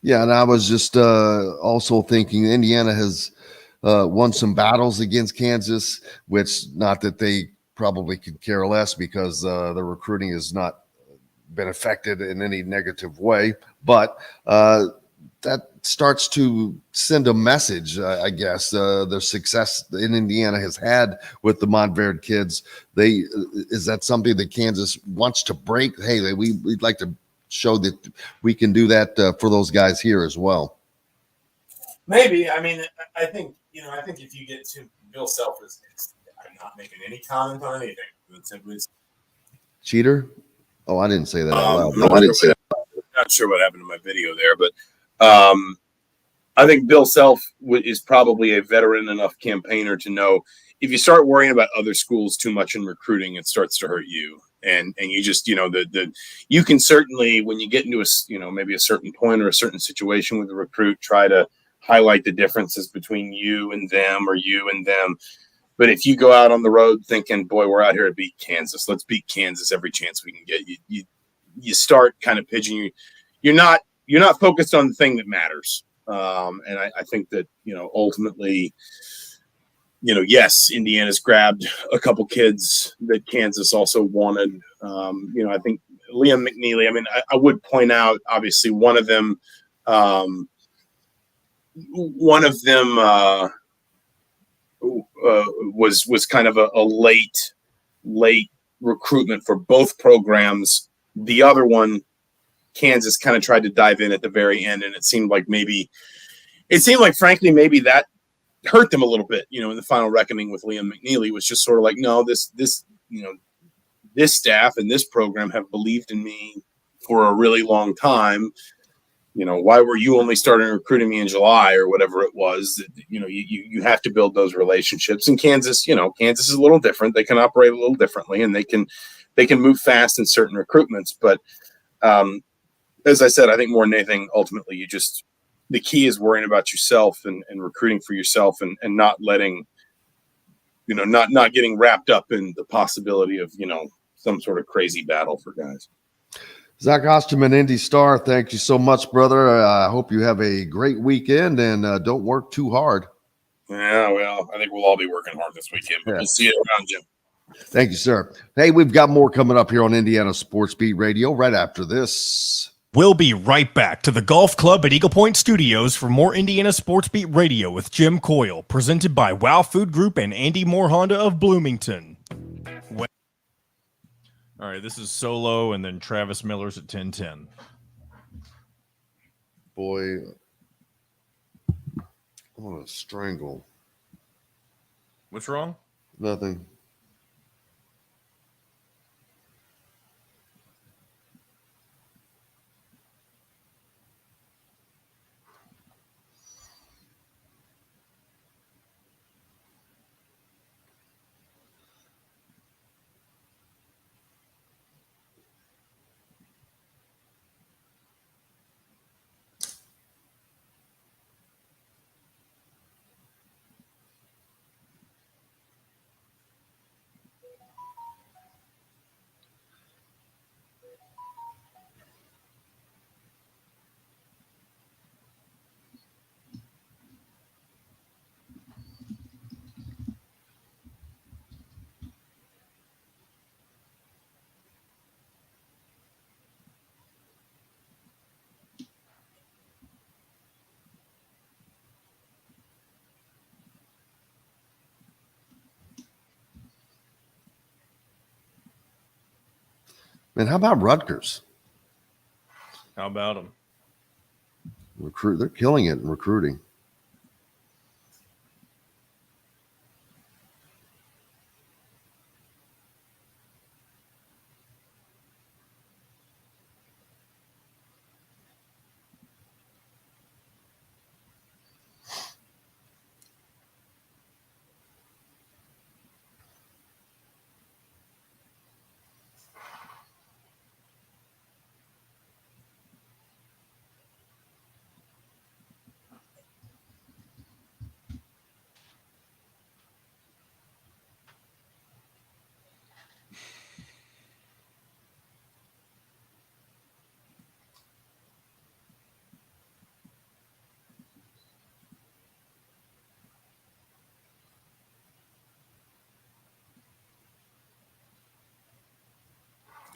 [SPEAKER 6] Yeah, and I was just also thinking Indiana has won some battles against Kansas, which not that they probably could care less because the recruiting has not been affected in any negative way. But that starts to send a message, I guess. The success in Indiana has had with the Montverde kids. Is that something that Kansas wants to break? Hey, we'd like to show that we can do that for those guys here as well.
[SPEAKER 10] Maybe. I mean, I think if you get to Bill Self, I'm not making any comment on anything. It's simply
[SPEAKER 6] cheater. Oh, I didn't say that out loud.
[SPEAKER 10] No, I didn't say that. I'm not sure what happened to my video there, but I think Bill Self is probably a veteran enough campaigner to know if you start worrying about other schools too much in recruiting, it starts to hurt you. And you just, you can certainly, when you get into maybe a certain point or a certain situation with a recruit, try to highlight the differences between you and them or you and them. But if you go out on the road thinking, boy, we're out here to beat Kansas, let's beat Kansas every chance we can get, you start kind of pigeoning. You're not focused on the thing that matters. And I think that, ultimately yes, Indiana's grabbed a couple kids that Kansas also wanted. I think Liam McNeely, I would point out, obviously, one of them was kind of a late recruitment for both programs. The other one, Kansas kind of tried to dive in at the very end, and it seemed like frankly, maybe that hurt them a little bit, in the final reckoning with Liam McNeely. Was just sort of like, no, this staff and this program have believed in me for a really long time. Why were you only starting recruiting me in July or whatever it was? You have to build those relationships. And Kansas, Kansas is a little different. They can operate a little differently, and they can move fast in certain recruitments. But as I said, I think more than anything, ultimately, the key is worrying about yourself and recruiting for yourself and not letting, not getting wrapped up in the possibility of, some sort of crazy battle for guys.
[SPEAKER 6] Zach Ostman, Indy Star, thank you so much, brother. I hope you have a great weekend and don't work too hard.
[SPEAKER 10] Yeah, well, I think we'll all be working hard this weekend, but we'll see you around, Jim.
[SPEAKER 6] Thank you, sir. Hey, we've got more coming up here on Indiana Sports Beat Radio right after this.
[SPEAKER 9] We'll be right back to the Golf Club at Eagle Point Studios for more Indiana Sports Beat Radio with Jim Coyle, presented by Wow Food Group and Andy Moore Honda of Bloomington.
[SPEAKER 1] All right, this is Solo and then Travis Miller's at 10:10.
[SPEAKER 6] Boy, I want to strangle.
[SPEAKER 1] What's wrong?
[SPEAKER 6] Nothing. Man, how about Rutgers?
[SPEAKER 1] How about them?
[SPEAKER 6] They're killing it in recruiting.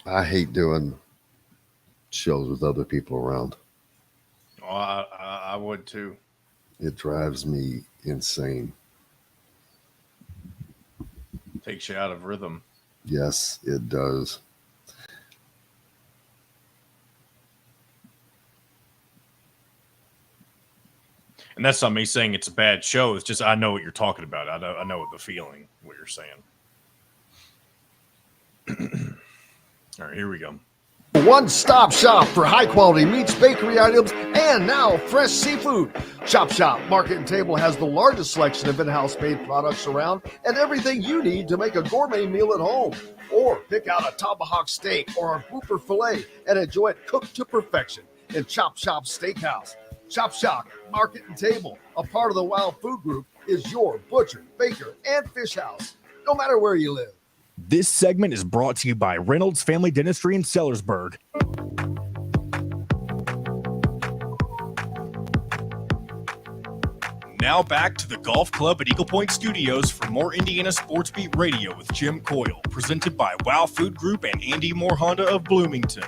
[SPEAKER 6] I hate doing shows with other people around.
[SPEAKER 1] Oh, I would too.
[SPEAKER 6] It drives me insane.
[SPEAKER 1] Takes you out of rhythm.
[SPEAKER 6] Yes, it does.
[SPEAKER 1] And that's not me saying it's a bad show. It's just I know what you're talking about. I know the feeling, what you're saying. All right, here we go.
[SPEAKER 6] One-stop shop for high-quality meats, bakery items, and now fresh seafood. Chop Shop Market and Table has the largest selection of in-house made products around and everything you need to make a gourmet meal at home. Or pick out a tomahawk steak or a grouper filet and enjoy it cooked to perfection in Chop Shop Steakhouse. Chop Shop Market and Table, a part of the Wild Food Group, is your butcher, baker, and fish house, no matter where you live.
[SPEAKER 9] This segment is brought to you by Reynolds Family Dentistry in Sellersburg. Now back to the Golf Club at Eagle Point Studios for more Indiana Sports Beat Radio with Jim Coyle, presented by Wow Food Group and Andy Moore Honda of Bloomington.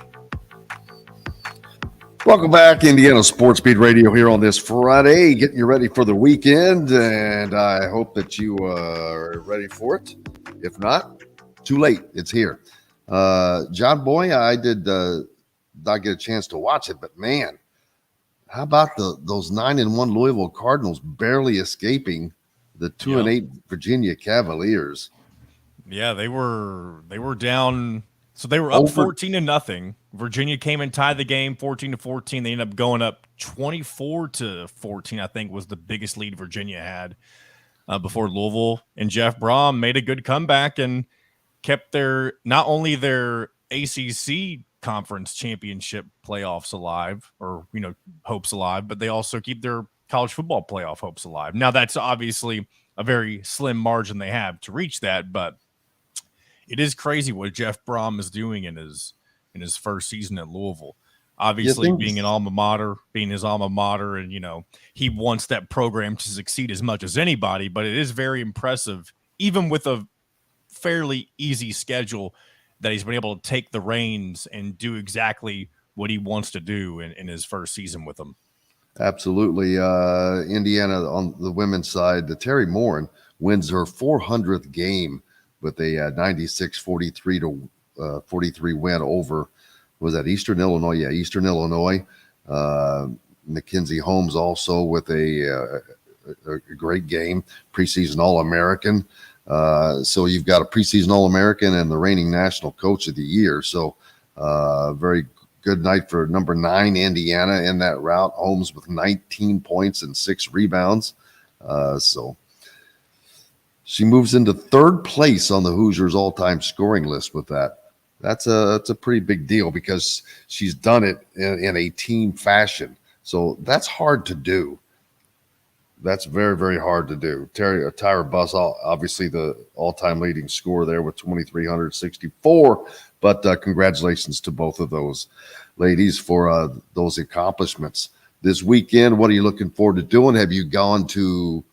[SPEAKER 6] Welcome back, Indiana Sports Beat Radio here on this Friday, getting you ready for the weekend, and I hope that you are ready for it. If not, too late. It's here. John Boy, I did not get a chance to watch it, but man, how about those 9-1 Louisville Cardinals barely escaping the 2-8 Virginia Cavaliers?
[SPEAKER 1] Yeah, they were down. So they were up 14-0. Virginia came and tied the game 14-14. They ended up going up 24-14, I think was the biggest lead Virginia had before Louisville. And Jeff Brom made a good comeback and kept not only their ACC conference championship playoffs alive, or hopes alive, but they also keep their college football playoff hopes alive. Now that's obviously a very slim margin they have to reach that, but it is crazy what Jeff Brom is doing in his first season at Louisville. Obviously, being his alma mater, and he wants that program to succeed as much as anybody. But it is very impressive, even with a fairly easy schedule, that he's been able to take the reins and do exactly what he wants to do in his first season with them.
[SPEAKER 6] Absolutely. Indiana on the women's side, the Terry Morin wins her 400th game with a 96-43 win over, was that Eastern Illinois? Yeah, Eastern Illinois. Mackenzie Holmes also with a great game, preseason All-American. So you've got a preseason All-American and the reigning national coach of the year. So very good night for number 9 Indiana in that route. Holmes with 19 points and 6 rebounds. So she moves into 3rd place on the Hoosiers all-time scoring list with that. That's a pretty big deal because she's done it in a team fashion. So that's hard to do. That's very, very hard to do. Tyra Buss, obviously the all-time leading scorer there with 2,364. But congratulations to both of those ladies for those accomplishments. This weekend, what are you looking forward to doing? Have you gone to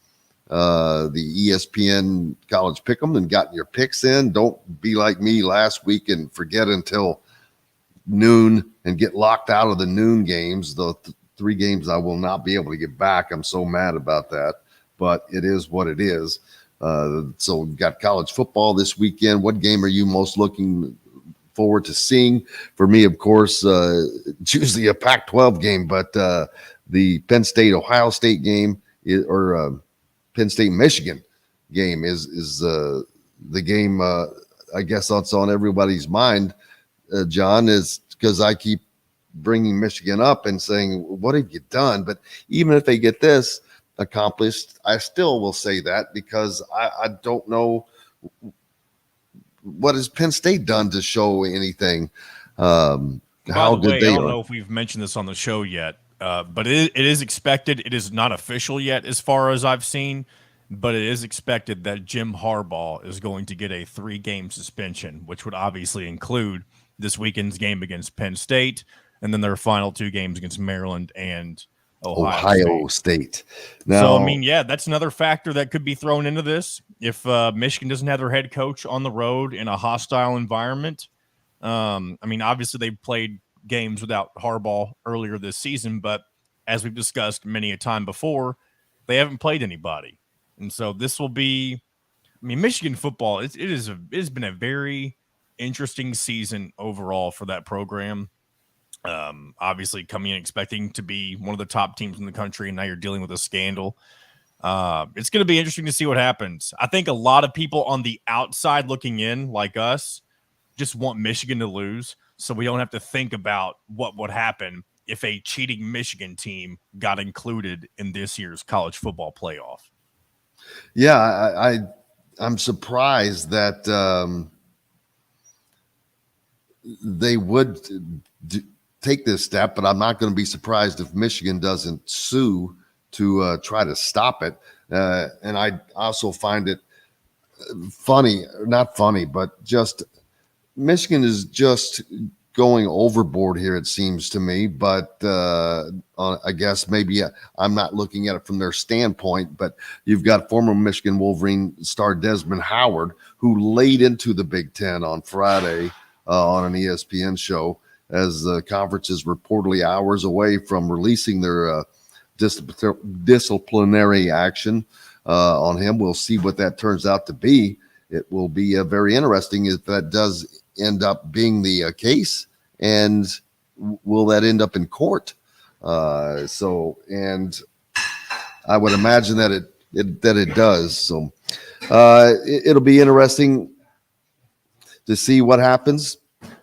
[SPEAKER 6] the ESPN College Pick'em and gotten your picks in? Don't be like me last week and forget until noon and get locked out of the noon games. The 3 games I will not be able to get back. I'm so mad about that, but it is what it is. So we've got college football this weekend. What game are you most looking forward to seeing? For me, of course, it's usually a Pac-12 game, but the Penn State-Ohio State game or Penn State-Michigan game is the game, I guess that's on everybody's mind, John, is because I keep bringing Michigan up and saying, what have you done? But even if they get this accomplished, I still will say that because I don't know what has Penn State done to show anything. How good they
[SPEAKER 1] I don't
[SPEAKER 6] are.
[SPEAKER 1] know if we've mentioned this on the show yet. But it is expected. It is not official yet as far as I've seen, but it is expected that Jim Harbaugh is going to get a 3-game suspension, which would obviously include this weekend's game against Penn State and then their final 2 games against Maryland and
[SPEAKER 6] Ohio State. Now,
[SPEAKER 1] so, I mean, yeah, that's another factor that could be thrown into this. If Michigan doesn't have their head coach on the road in a hostile environment, I mean, obviously they played games without Harbaugh earlier this season, but as we've discussed many a time before, they haven't played anybody. And so this will be, I mean, Michigan football, it has been a very interesting season overall for that program. Obviously coming in expecting to be one of the top teams in the country, and now you're dealing with a scandal. It's going to be interesting to see what happens. I think a lot of people on the outside looking in, like us, just want Michigan to lose, so we don't have to think about what would happen if a cheating Michigan team got included in this year's college football playoff.
[SPEAKER 6] Yeah, I'm surprised that they would take this step, but I'm not going to be surprised if Michigan doesn't sue to try to stop it. And I also find it funny, not funny, but just Michigan is just going overboard here, it seems to me, but I guess maybe I'm not looking at it from their standpoint, but you've got former Michigan Wolverine star Desmond Howard, who laid into the Big Ten on Friday on an ESPN show, as the conference is reportedly hours away from releasing their disciplinary action on him. We'll see what that turns out to be. It will be very interesting if that does end up being the case, and will that end up in court? And I would imagine that it does. So it'll be interesting to see what happens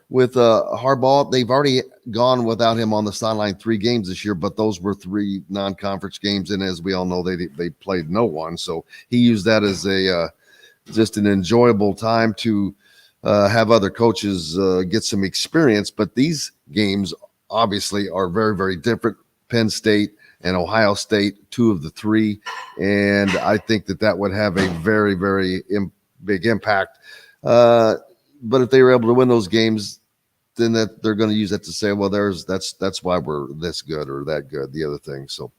[SPEAKER 6] with Harbaugh. They've already gone without him on the sideline 3 games this year, but those were 3 non-conference games, and as we all know, they played no one. So he used that as just an enjoyable time to have other coaches get some experience. But these games obviously are very, very different. Penn State and Ohio State, 2 of the 3. And I think that would have a very, very big impact. But if they were able to win those games, then that they're going to use that to say, well, that's why we're this good or that good, the other thing. So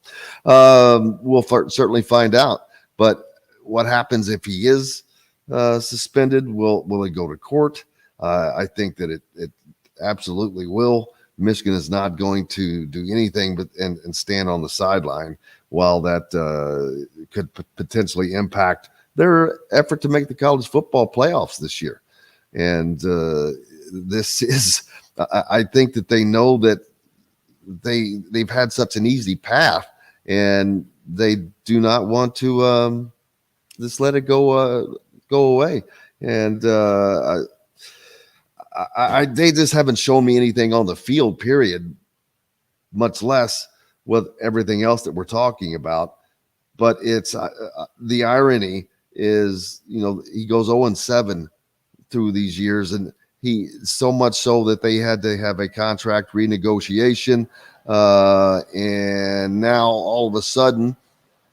[SPEAKER 6] we'll certainly find out. But what happens if he is suspended? Will it go to court? I think that it absolutely will. Michigan is not going to do anything but and stand on the sideline while that could potentially impact their effort to make the college football playoffs this year. And this is, I think that they know that they've had such an easy path, and they do not want to just let it go away. And they just haven't shown me anything on the field, period, much less with everything else that we're talking about. But it's the irony is, he goes 0-7 through these years, and he so much so that they had to have a contract renegotiation. And now all of a sudden,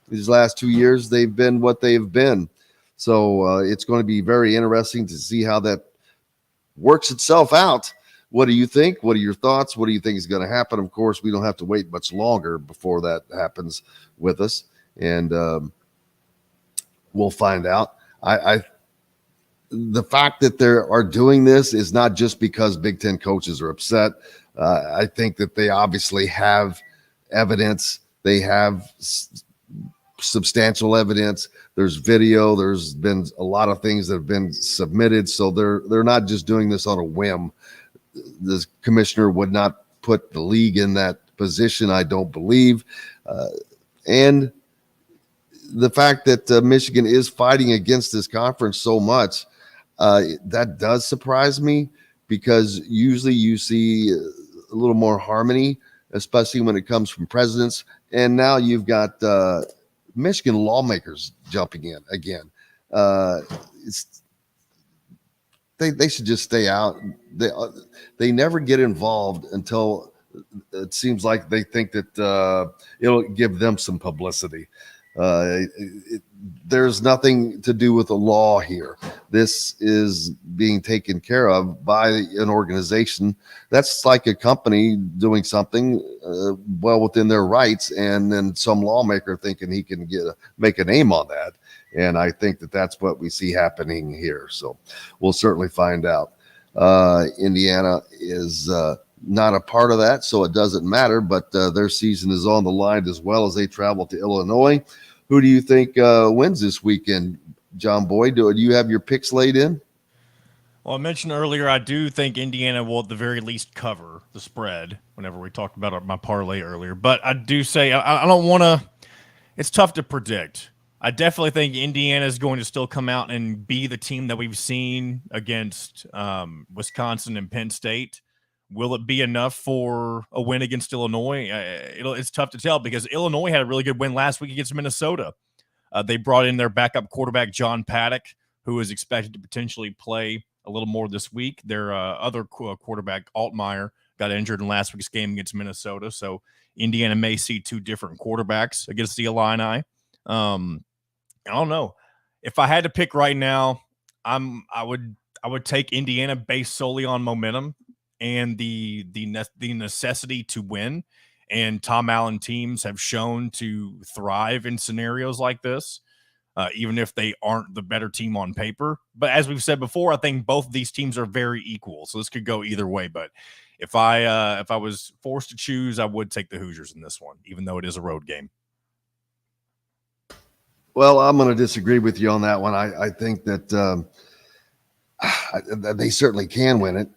[SPEAKER 6] these last 2 years, they've been what they've been. So it's going to be very interesting to see how that works itself out. What do you think? What are your thoughts? What do you think is going to happen? Of course, we don't have to wait much longer before that happens with us, and we'll find out. The fact that they are doing this is not just because Big Ten coaches are upset. I think that they obviously have evidence. They have substantial evidence. There's video. There's been a lot of things that have been submitted. So they're not just doing this on a whim. The commissioner would not put the league in that position, I don't believe. And the fact that Michigan is fighting against this conference so much, that does surprise me, because usually you see a little more harmony, especially when it comes from presidents. And now you've got Michigan lawmakers jumping in again. They should just stay out. They never get involved until it seems like they think that it'll give them some publicity. There's nothing to do with the law here. This is being taken care of by an organization that's like a company doing something well within their rights, and then some lawmaker thinking he can make a name on that. And I think that that's what we see happening here. So we'll certainly find out. Indiana is not a part of that, so it doesn't matter, but their season is on the line as well as they travel to Illinois. Who do you think wins this weekend, John Boyd? Do you have your picks laid in?
[SPEAKER 1] Well, I mentioned earlier, I do think Indiana will at the very least cover the spread whenever we talked about my parlay earlier. But I do say I don't want to – it's tough to predict. I definitely think Indiana is going to still come out and be the team that we've seen against Wisconsin and Penn State. Will it be enough for a win against Illinois? It's tough to tell, because Illinois had a really good win last week against Minnesota. They brought in their backup quarterback, John Paddock, who is expected to potentially play a little more this week. Their other quarterback, Altmaier, got injured in last week's game against Minnesota. So Indiana may see 2 different quarterbacks against the Illini. I don't know. If I had to pick right now, I would take Indiana based solely on momentum. and the necessity to win. And Tom Allen teams have shown to thrive in scenarios like this, even if they aren't the better team on paper. But as we've said before, I think both of these teams are very equal, so this could go either way. But if I was forced to choose, I would take the Hoosiers in this one, even though it is a road game.
[SPEAKER 6] Well, I'm going to disagree with you on that one. I think that they certainly can win it.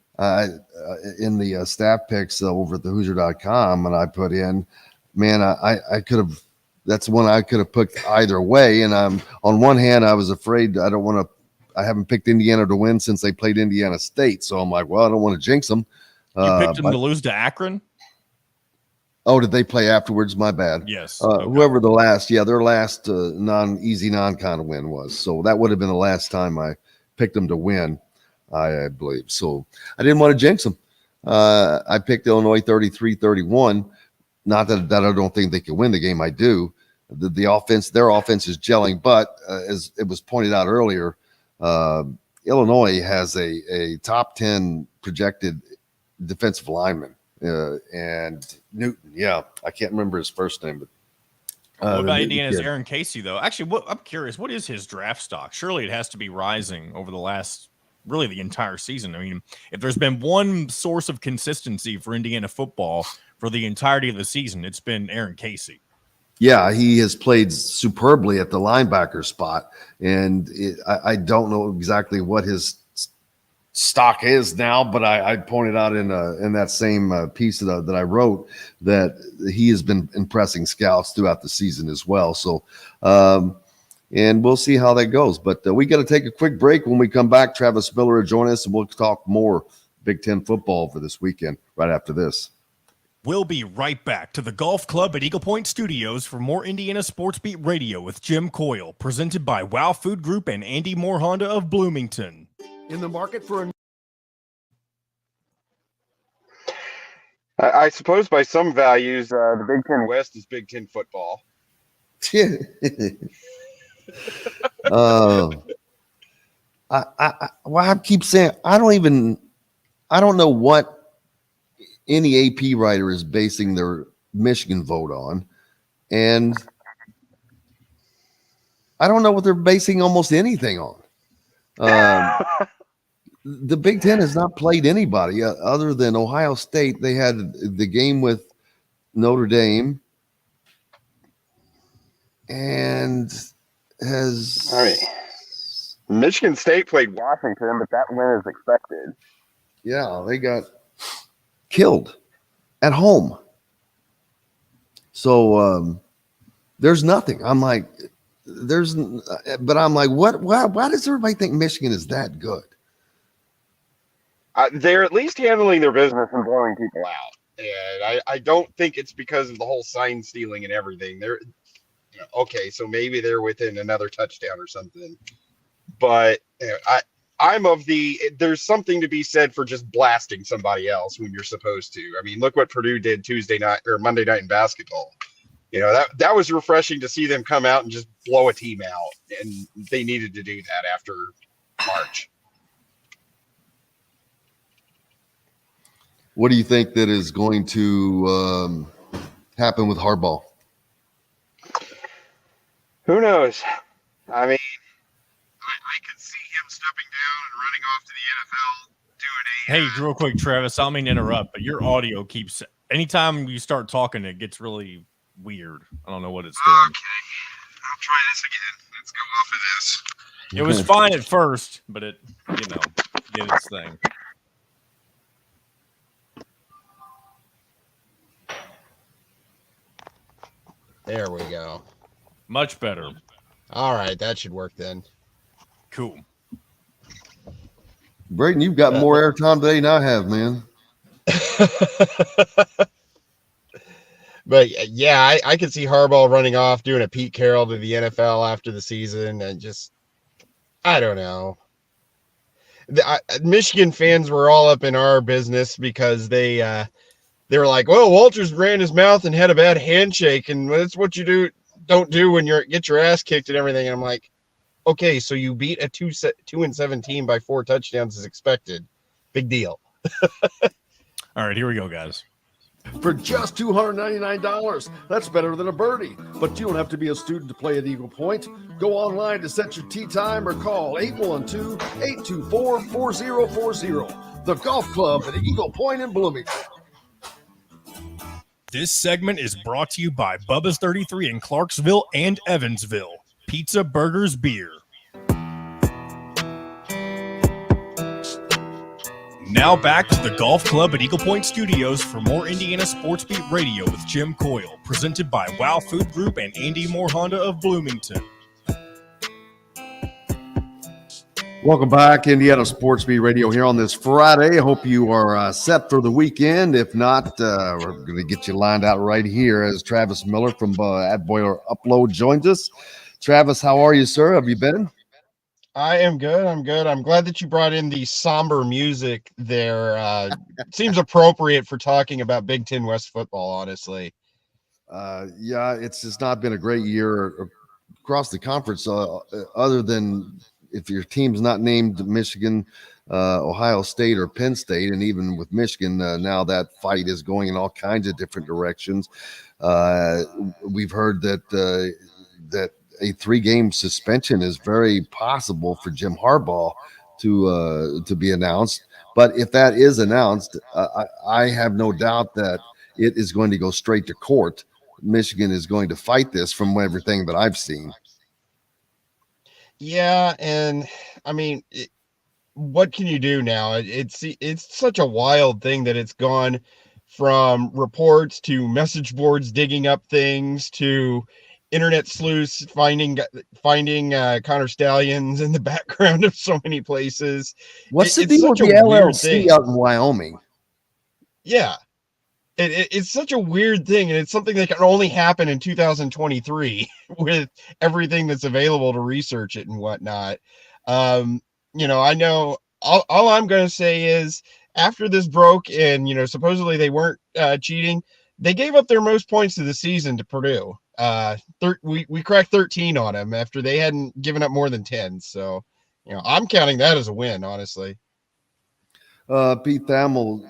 [SPEAKER 6] In the staff picks over at the Hoosier.com, and I put in, man, I could have. That's one I could have picked either way. And I'm on one hand, I was afraid I haven't picked Indiana to win since they played Indiana State. So I'm like, well, I don't want to jinx them.
[SPEAKER 1] You picked them to lose to Akron?
[SPEAKER 6] Oh, did they play afterwards? My bad.
[SPEAKER 1] Yes.
[SPEAKER 6] Okay. Whoever their last non-easy non-con win was. So that would have been the last time I picked them to win, I believe. So I didn't want to jinx them. I picked Illinois 33-31. Not that I don't think they can win the game. I do. The offense, their offense is gelling. But as it was pointed out earlier, Illinois has a top 10 projected defensive lineman. And Newton, I can't remember his first name, but
[SPEAKER 1] what about Indiana's Aaron Casey, though? Actually, I'm curious, what is his draft stock? Surely it has to be rising over the entire season. I mean, if there's been one source of consistency for Indiana football for the entirety of the season, it's been Aaron Casey.
[SPEAKER 6] Yeah, he has played superbly at the linebacker spot, and I don't know exactly what his stock is now, but I pointed out in that same piece that I wrote that he has been impressing scouts throughout the season as well. So, and we'll see how that goes. But we got to take a quick break. When we come back, Travis Miller will join us, and we'll talk more Big Ten football for this weekend right after this.
[SPEAKER 9] We'll be right back to the Golf Club at Eagle Point Studios for more Indiana Sports Beat Radio with Jim Coyle, presented by Wow Food Group and Andy Moore Honda of Bloomington.
[SPEAKER 3] In the market for a
[SPEAKER 11] I suppose by some values, the Big Ten West is Big Ten football.
[SPEAKER 6] I keep saying I don't know what any AP writer is basing their Michigan vote on, and I don't know what they're basing almost anything on. The Big Ten has not played anybody other than Ohio State. They had the game with Notre Dame, and has.
[SPEAKER 11] All right. Michigan State played Washington, but that win is expected.
[SPEAKER 6] Yeah, they got killed at home. So there's nothing. I'm like, but I'm like, what? Why does everybody think Michigan is that good?
[SPEAKER 11] They're at least handling their business and blowing people out. And I don't think it's because of the whole sign stealing and everything. They're okay, so maybe they're within another touchdown or something. But I'm of there's something to be said for just blasting somebody else when you're supposed to. I mean, look what Purdue did Tuesday night or Monday night in basketball. That was refreshing to see them come out and just blow a team out, and they needed to do that after March.
[SPEAKER 6] What do you think that is going to happen with Harbaugh?
[SPEAKER 11] Who knows? I mean, I could see him stepping down and running off to the NFL doing
[SPEAKER 1] Hey, real quick, Travis, I don't mean to interrupt, but your audio keeps – anytime you start talking, it gets really weird. I don't know what it's doing.
[SPEAKER 11] Okay. I'll try this again. Let's go off of this.
[SPEAKER 1] It was fine at first, but it, did its thing.
[SPEAKER 11] There we go.
[SPEAKER 1] Much better.
[SPEAKER 11] All right, that should work then.
[SPEAKER 1] Cool.
[SPEAKER 6] Brayden, you've got more airtime today than I have, man.
[SPEAKER 11] But yeah, I could see Harbaugh running off, doing a Pete Carroll to the NFL after the season, and just, I don't know. Michigan fans were all up in our business because they were like, well, Walters ran his mouth and had a bad handshake, and that's what you don't do when you get your ass kicked and everything. And I'm like, okay, so you beat a 2-7 team by 4 touchdowns as expected. Big deal.
[SPEAKER 1] All right, here we go, guys.
[SPEAKER 6] For just $299. That's better than a birdie. But you don't have to be a student to play at Eagle Point. Go online to set your tee time or call 812-824-4040. The golf club at Eagle Point in Bloomington.
[SPEAKER 9] This segment is brought to you by Bubba's 33 in Clarksville and Evansville. Pizza, burgers, beer. Now back to the Golf Club at Eagle Point Studios for more Indiana Sports Beat Radio with Jim Coyle, presented by Wow Food Group and Andy Moore Honda of Bloomington.
[SPEAKER 6] Welcome back, Indiana Sports Beat Radio here on this Friday. I hope you are set for the weekend. If not, we're going to get you lined out right here as Travis Miller from at Boiler Upload joins us. Travis, how are you, sir? Have you been?
[SPEAKER 12] I am good. I'm good. I'm glad that you brought in the somber music there. Seems appropriate for talking about Big Ten West football, honestly.
[SPEAKER 6] Yeah, it's just not been a great year across the conference, other than if your team's not named Michigan, Ohio State, or Penn State. And even with Michigan, now that fight is going in all kinds of different directions. We've heard that a 3-game suspension is very possible for Jim Harbaugh to be announced. But if that is announced, I have no doubt that it is going to go straight to court. Michigan is going to fight this from everything that I've seen.
[SPEAKER 12] Yeah, and I mean, what can you do now? It's such a wild thing that it's gone from reports to message boards digging up things to internet sleuths finding Connor Stallions in the background of so many places.
[SPEAKER 6] What's the deal with the LLC out in Wyoming?
[SPEAKER 12] Yeah, it's such a weird thing, and it's something that can only happen in 2023 with everything that's available to research it and whatnot. I know all I'm going to say is after this broke and, supposedly they weren't cheating, they gave up their most points of the season to Purdue. We cracked 13 on them after they hadn't given up more than 10. So, I'm counting that as a win, honestly.
[SPEAKER 6] Pete Thamel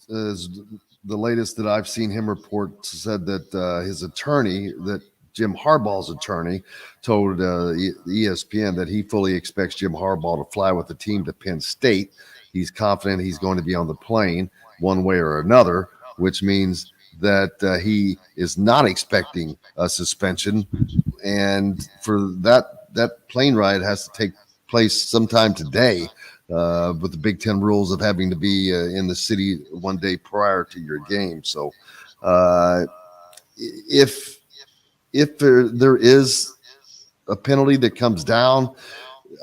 [SPEAKER 6] is the latest that I've seen him report, said that his attorney, that Jim Harbaugh's attorney, told ESPN that he fully expects Jim Harbaugh to fly with the team to Penn State. He's confident he's going to be on the plane one way or another, which means that he is not expecting a suspension, and for that plane ride has to take place sometime today, with the Big Ten rules of having to be in the city one day prior to your game. So if there is a penalty that comes down,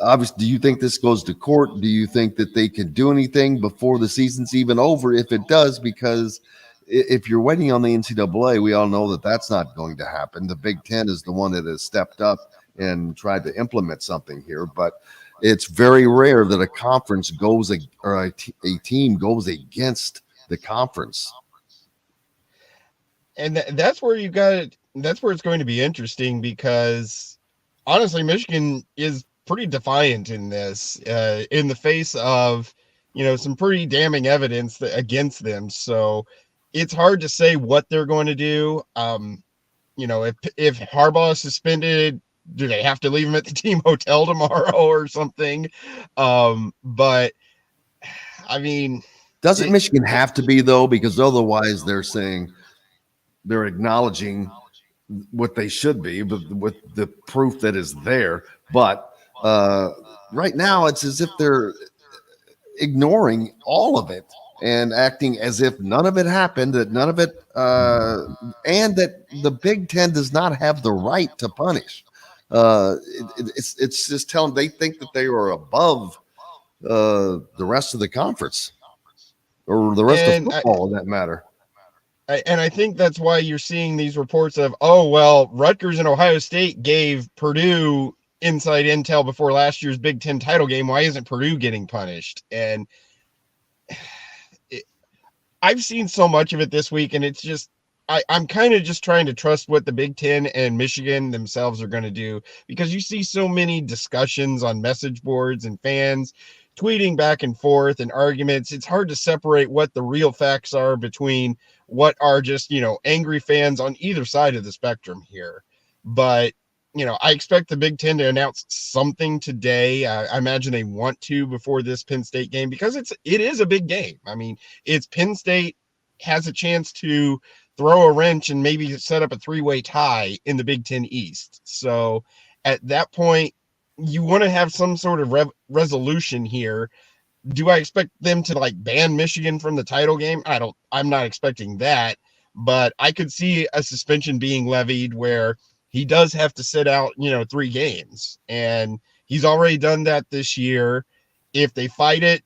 [SPEAKER 6] obviously, do you think this goes to court? Do you think that they can do anything before the season's even over if it does? Because if you're waiting on the NCAA, we all know that that's not going to happen. The Big Ten is the one that has stepped up and tried to implement something here, but it's very rare that a conference goes or a team goes against the conference.
[SPEAKER 12] And that's where that's where it's going to be interesting, because honestly, Michigan is pretty defiant in this, in the face of, some pretty damning evidence against them. So it's hard to say what they're going to do. If Harbaugh is suspended, do they have to leave him at the team hotel tomorrow or something? But I mean,
[SPEAKER 6] doesn't Michigan have to be, though? Because otherwise they're acknowledging what they should be, but with the proof that is there. But right now it's as if they're ignoring all of it and acting as if none of it happened, that none of it, and that the Big Ten does not have the right to punish. It's just telling they think that they are above the rest of the conference, or the rest of football, in that matter.
[SPEAKER 12] And I think that's why you're seeing these reports of, oh, well, Rutgers and Ohio State gave Purdue inside intel before last year's Big Ten title game. Why isn't Purdue getting punished? And I've seen so much of it this week, and it's just, I'm kind of just trying to trust what the Big Ten and Michigan themselves are going to do, because you see so many discussions on message boards and fans tweeting back and forth and arguments. It's hard to separate what the real facts are between what are just, angry fans on either side of the spectrum here. But, I expect the Big Ten to announce something today. I imagine they want to before this Penn State game, because it is a big game. I mean, it's Penn State has a chance to throw a wrench and maybe set up a three-way tie in the Big Ten East. So at that point, you want to have some sort of resolution here. Do I expect them to ban Michigan from the title game? I'm not expecting that, but I could see a suspension being levied where he does have to sit out, 3 games, and he's already done that this year. If they fight it,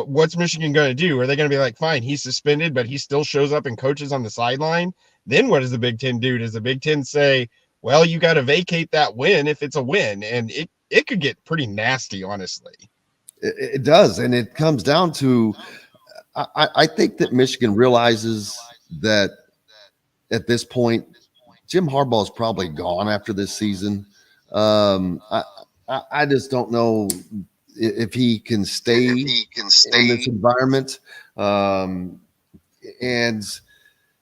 [SPEAKER 12] what's Michigan going to do? Are they going to be like, fine, he's suspended, but he still shows up and coaches on the sideline? Then what does the Big Ten do? Does the Big Ten say, well, you got to vacate that win if it's a win? And it could get pretty nasty, honestly.
[SPEAKER 6] It does. And it comes down to, I think that Michigan realizes that at this point, Jim Harbaugh is probably gone after this season. I just don't know if he can stay in this environment. And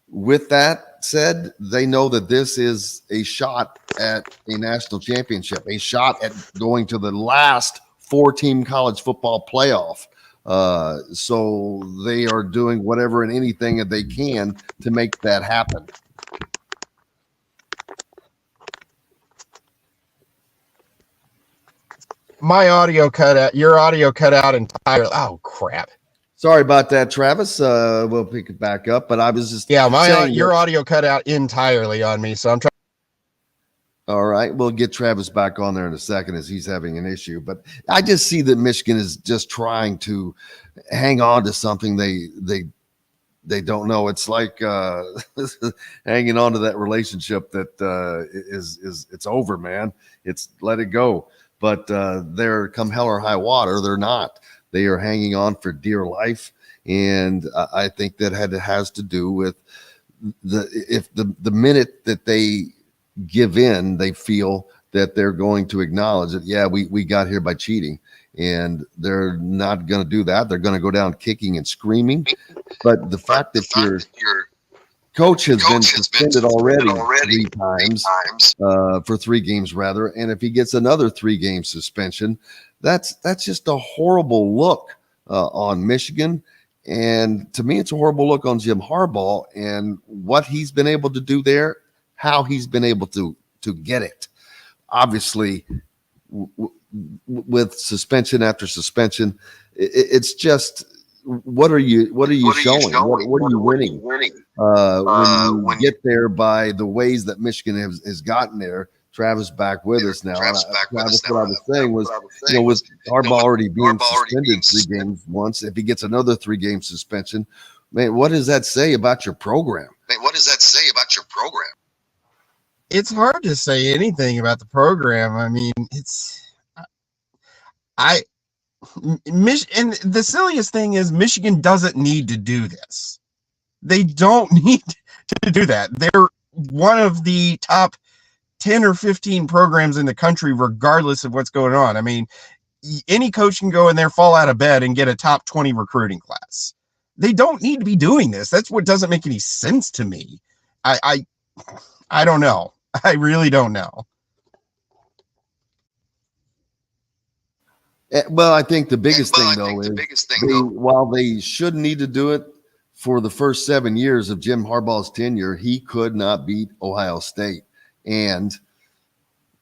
[SPEAKER 6] with that said, they know that this is a shot at a national championship, a shot at going to the last 4-team college football playoff. So they are doing whatever and anything that they can to make that happen.
[SPEAKER 12] My audio cut out. Your audio cut out entirely. Oh, crap.
[SPEAKER 6] Sorry about that, Travis. We'll pick it back up, but I was just
[SPEAKER 12] your audio cut out entirely on me, so I'm trying.
[SPEAKER 6] All right, we'll get Travis back on there in a second as he's having an issue. But I just see that Michigan is just trying to hang on to something they don't know. It's like hanging on to that relationship that is it's over, man. It's let it go. But they're come hell or high water, they're not. They are hanging on for dear life, and I think that has to do with the minute that they give in, they feel that they're going to acknowledge that, yeah, we got here by cheating, and they're not going to do that. They're going to go down kicking and screaming. But the fact that your coach has been suspended already 3 times for 3 games rather, and if he gets another 3-game suspension, that's just a horrible look on Michigan. And to me, it's a horrible look on Jim Harbaugh and what he's been able to do there, how he's been able to get it. Obviously, with suspension after suspension, it's just, what are you showing? What are you winning? When you get there by the ways that Michigan has gotten there. Travis back with us now. Travis, what I was saying was, with Harbaugh already being suspended 3 games once, if he gets another 3-game suspension, man, what does that say about your program?
[SPEAKER 12] It's hard to say anything about the program. I mean, and the silliest thing is Michigan doesn't need to do this. They don't need to do that. They're one of the top 10 or 15 programs in the country, regardless of what's going on. I mean, any coach can go in there, fall out of bed, and get a top 20 recruiting class. They don't need to be doing this. That's what doesn't make any sense to me. I don't know. I really don't know.
[SPEAKER 6] Well, I think the biggest thing, though, is while they should need to do it for the first 7 years of Jim Harbaugh's tenure, he could not beat Ohio State. And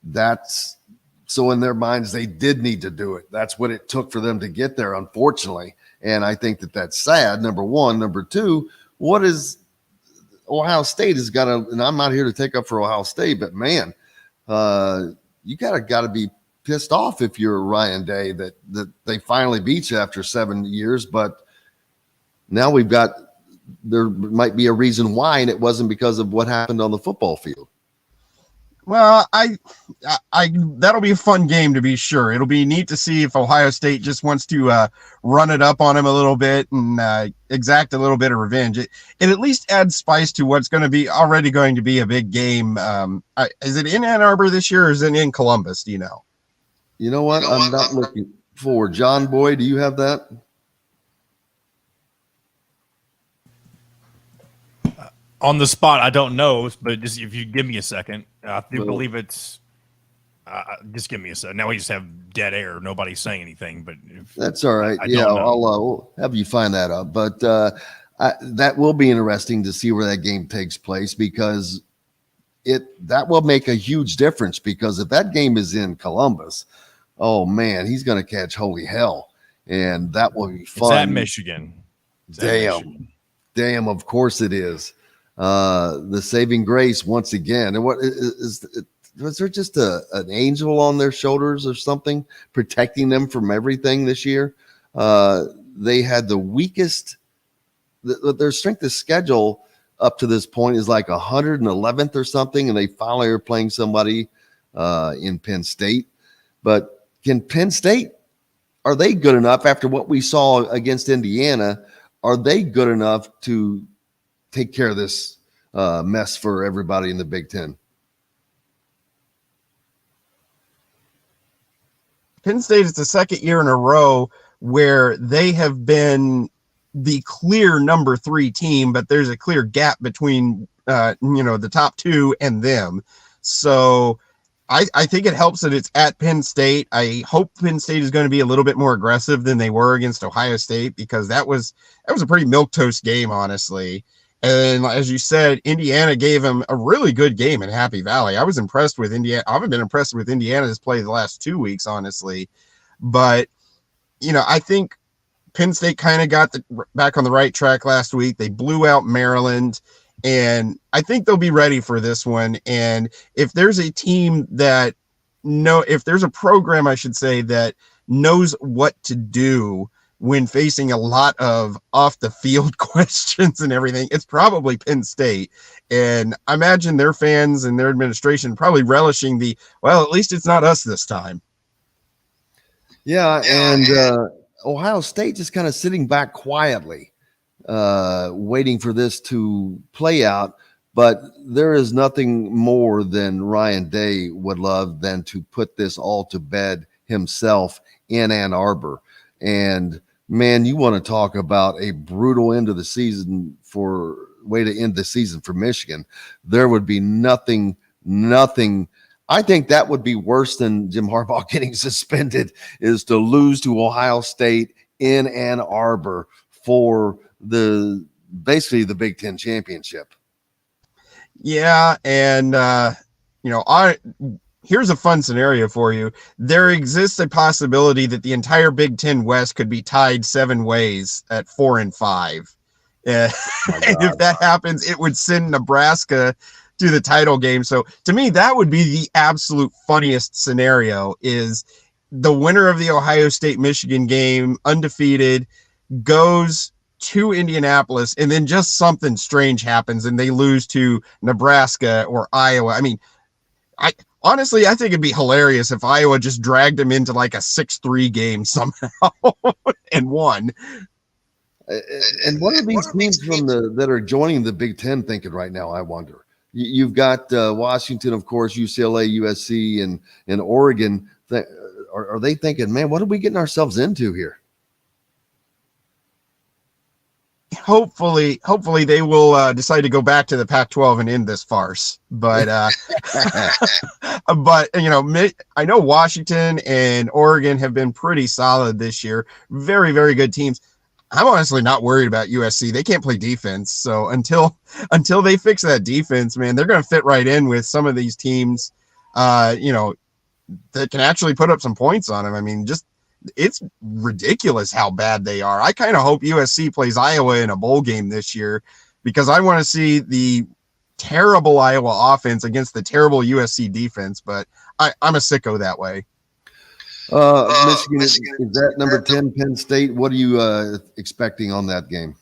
[SPEAKER 6] that's so in their minds, they did need to do it. That's what it took for them to get there, unfortunately. And I think that's sad, number one. Number two, what is Ohio State has got to, and I'm not here to take up for Ohio State, but man, you got to be pissed off if you're Ryan Day that they finally beat you after 7 years. But now there might be a reason why, and it wasn't because of what happened on the football field.
[SPEAKER 12] Well, I that'll be a fun game to be sure. It'll be neat to see if Ohio State just wants to run it up on him a little bit and exact a little bit of revenge. It at least adds spice to what's already going to be a big game. Is it in Ann Arbor this year, or is it in Columbus? Do you know?
[SPEAKER 6] You know what? I'm not looking. for John Boy. Do you have that?
[SPEAKER 1] On the spot, I don't know, but just if you give me a second, I do believe it's. Just give me a second. Now we just have dead air. Nobody's saying anything, but
[SPEAKER 6] That's all right.
[SPEAKER 1] I
[SPEAKER 6] Yeah,
[SPEAKER 1] don't know.
[SPEAKER 6] I'll have you find that up. But that will be interesting to see where that game takes place, because that will make a huge difference. Because if that game is in Columbus, oh man, he's going to catch holy hell, and that will be fun.
[SPEAKER 1] It's at Michigan.
[SPEAKER 6] Damn, of course it is. The saving grace once again. And what was there just an angel on their shoulders or something protecting them from everything this year? They had the weakest. Their strength of schedule up to this point is like 111th or something, and they finally are playing somebody in Penn State. But can Penn State, are they good enough after what we saw against Indiana? Are they good enough to take care of this mess for everybody in the Big Ten?
[SPEAKER 12] Penn State is the second year in a row where they have been the clear number 3 team, but there's a clear gap between the top 2 and them. So I think it helps that it's at Penn State. I hope Penn State is going to be a little bit more aggressive than they were against Ohio State, because that was a pretty milquetoast game, honestly. And as you said, Indiana gave them a really good game in Happy Valley. I was impressed with Indiana. I haven't been impressed with Indiana's play the last 2 weeks, honestly. But, I think Penn State kind of got back on the right track last week. They blew out Maryland, and I think they'll be ready for this one. And if there's a team if there's a program, I should say, that knows what to do when facing a lot of off the field questions and everything, it's probably Penn State. And I imagine their fans and their administration probably relishing at least it's not us this time.
[SPEAKER 6] Yeah. And Ohio State just kind of sitting back quietly, waiting for this to play out. But there is nothing more than Ryan Day would love than to put this all to bed himself in Ann Arbor. And man, you want to talk about a brutal end of the season way to end the season for Michigan. There would be nothing. I think that would be worse than Jim Harbaugh getting suspended, is to lose to Ohio State in Ann Arbor for basically the Big Ten championship.
[SPEAKER 12] Yeah. And, here's a fun scenario for you. There exists a possibility that the entire Big Ten West could be tied 7 ways at 4-5. And if that happens, it would send Nebraska to the title game. So to me, that would be the absolute funniest scenario, is the winner of the Ohio State-Michigan game, undefeated, goes to Indianapolis, and then just something strange happens and they lose to Nebraska or Iowa. I mean, honestly, I think it'd be hilarious if Iowa just dragged them into like a 6-3 game somehow and won.
[SPEAKER 6] And what are these teams that are joining the Big Ten thinking right now, I wonder? You've got Washington, of course, UCLA, USC, and Oregon. Are they thinking, man, what are we getting ourselves into here?
[SPEAKER 12] Hopefully they will decide to go back to the Pac-12 and end this farce. But I know Washington and Oregon have been pretty solid this year. Very, very good teams. I'm honestly not worried about USC. They can't play defense. So until they fix that defense, man, they're going to fit right in with some of these teams, that can actually put up some points on them. I mean, it's ridiculous how bad they are. I kind of hope USC plays Iowa in a bowl game this year, because I want to see the terrible Iowa offense against the terrible USC defense, but I'm a sicko that way.
[SPEAKER 6] Michigan is that number 10 Penn State? What are you expecting on that game?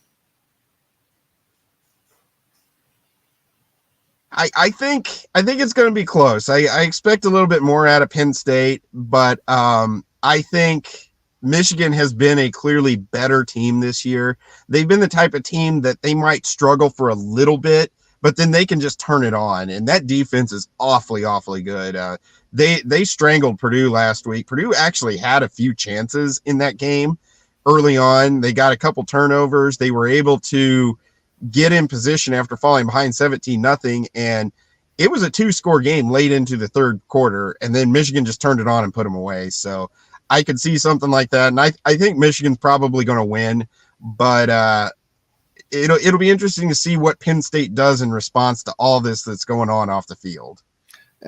[SPEAKER 12] I think it's going to be close. I expect a little bit more out of Penn State, but I think Michigan has been a clearly better team this year. They've been the type of team that they might struggle for a little bit, but then they can just turn it on. And that defense is awfully, awfully good. they strangled Purdue last week. Purdue actually had a few chances in that game early on. They got a couple turnovers. They were able to get in position after falling behind 17-0, and it was a 2-score game late into the third quarter, and then Michigan just turned it on and put them away. So I could see something like that, and I think Michigan's probably going to win, but it'll be interesting to see what Penn State does in response to all this that's going on off the field.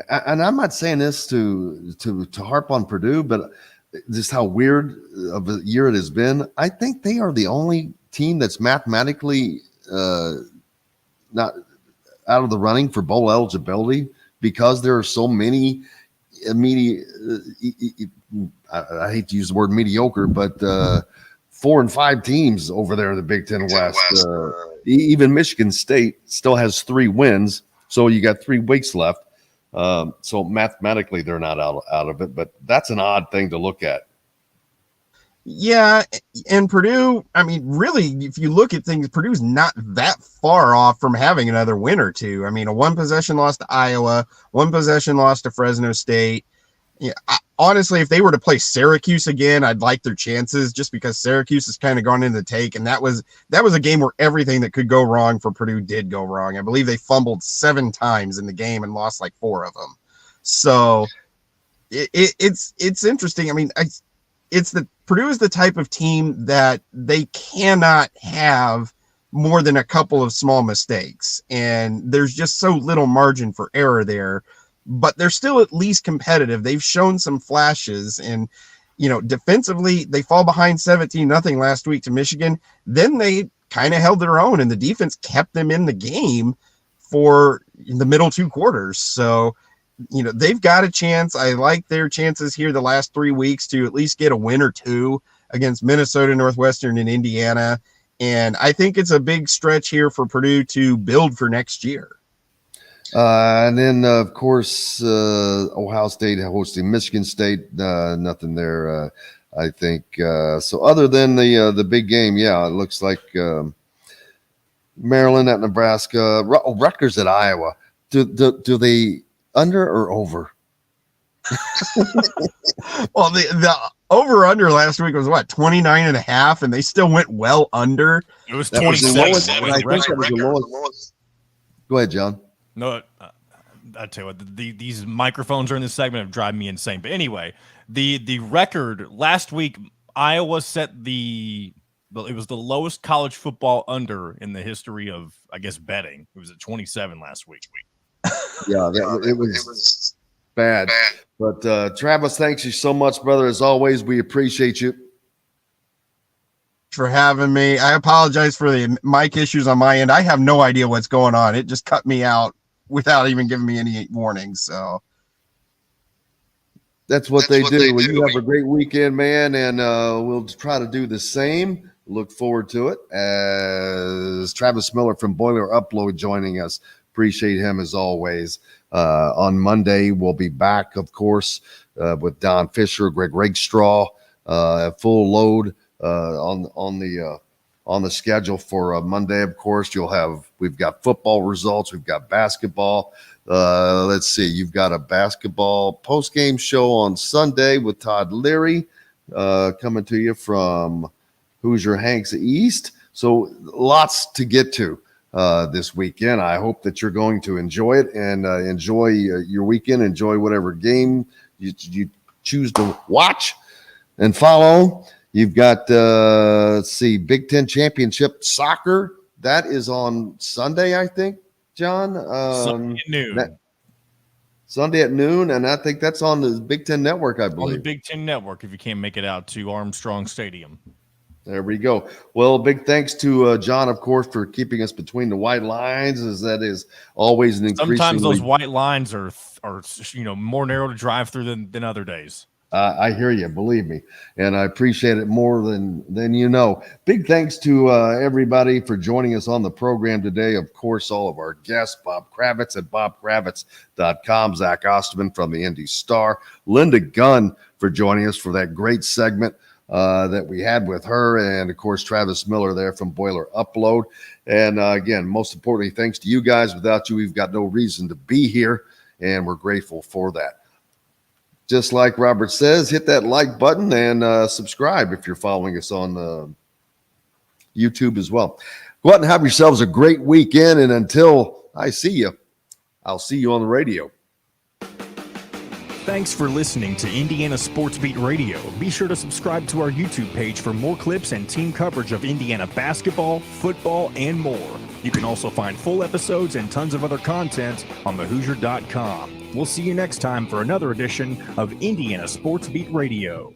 [SPEAKER 6] And I'm not saying this to harp on Purdue, but just how weird of a year it has been. I think they are the only team that's mathematically not out of the running for bowl eligibility because there are so many immediate. I hate to use the word mediocre, but 4 and 5 teams over there in the Big Ten West. Even Michigan State still has 3 wins, so you got 3 weeks left. So mathematically, they're not out of it, but that's an odd thing to look at.
[SPEAKER 12] Yeah, and Purdue, I mean, really, if you look at things, Purdue's not that far off from having another win or two. I mean, a 1-possession loss to Iowa, 1-possession loss to Fresno State. Yeah, honestly, if they were to play Syracuse again, I'd like their chances just because Syracuse has kind of gone into the take, and that was a game where everything that could go wrong for Purdue did go wrong. I believe they fumbled 7 times in the game and lost like 4 of them. So it's interesting. I mean, Purdue is the type of team that they cannot have more than a couple of small mistakes, and there's just so little margin for error there. But they're still at least competitive. They've shown some flashes, and defensively they fall behind 17-0 last week to Michigan. Then they kind of held their own, and the defense kept them in the game for the middle 2 quarters. So they've got a chance. I like their chances here the last 3 weeks to at least get a win or 2 against Minnesota, Northwestern, and Indiana. And I think it's a big stretch here for Purdue to build for next year.
[SPEAKER 6] And then, of course, Ohio State hosting Michigan State. Nothing there, I think. So other than the big game, yeah, it looks like Maryland at Nebraska. Rutgers at Iowa. Do they under or over?
[SPEAKER 12] Well, the over-under last week was what, 29.5, and they still went well under.
[SPEAKER 1] It was 27.
[SPEAKER 6] Go ahead, John.
[SPEAKER 1] No, I tell you what, these microphones are in this segment have driven me insane. But anyway, the record last week, Iowa set it was the lowest college football under in the history of, I guess, betting. It was at 27 last week.
[SPEAKER 6] Yeah, it was bad. But Travis, thanks you so much, brother. As always, we appreciate you
[SPEAKER 12] for having me. I apologize for the mic issues on my end. I have no idea what's going on. It just cut me out without even giving me any warnings. So
[SPEAKER 6] that's what they do. Well, you have a great weekend, man, and we'll try to do the same. Look forward to it. As Travis Miller from Boiler Upload joining us. Appreciate him as always. On Monday, we'll be back, of course, with Don Fisher, Greg Rakestraw, full load on the schedule for Monday. Of course, we've got football results, we've got basketball. Let's see, you've got a basketball post-game show on Sunday with Todd Leary coming to you from Hoosier Hanks East. So lots to get to this weekend. I hope that you're going to enjoy it and enjoy your weekend. Enjoy whatever game you choose to watch and follow. You've got, Big Ten Championship Soccer. That is on Sunday, I think, John.
[SPEAKER 1] Sunday at noon.
[SPEAKER 6] Sunday at noon, and I think that's on the Big Ten Network, I believe.
[SPEAKER 1] On the Big Ten Network, if you can't make it out to Armstrong Stadium.
[SPEAKER 6] There we go. Well, big thanks to John, of course, for keeping us between the white lines, as that is always an increasingly...
[SPEAKER 1] Sometimes those white lines are more narrow to drive through than other days.
[SPEAKER 6] I hear you, believe me, and I appreciate it more than you know. Big thanks to everybody for joining us on the program today. Of course, all of our guests, Bob Kravitz at bobkravitz.com, Zach Ostman from the Indy Star, Linda Gunn for joining us for that great segment that we had with her, and of course Travis Miller there from Boiler Upload. And again, most importantly, thanks to you guys. Without you, we've got no reason to be here, and we're grateful for that. just like Robert says, hit that like button and subscribe if you're following us on YouTube as well. Go out and have yourselves a great weekend. And until I see you, I'll see you on the radio.
[SPEAKER 9] Thanks for listening to Indiana Sports Beat Radio. Be sure to subscribe to our YouTube page for more clips and team coverage of Indiana basketball, football, and more. You can also find full episodes and tons of other content on thehoosier.com. We'll see you next time for another edition of Indiana Sports Beat Radio.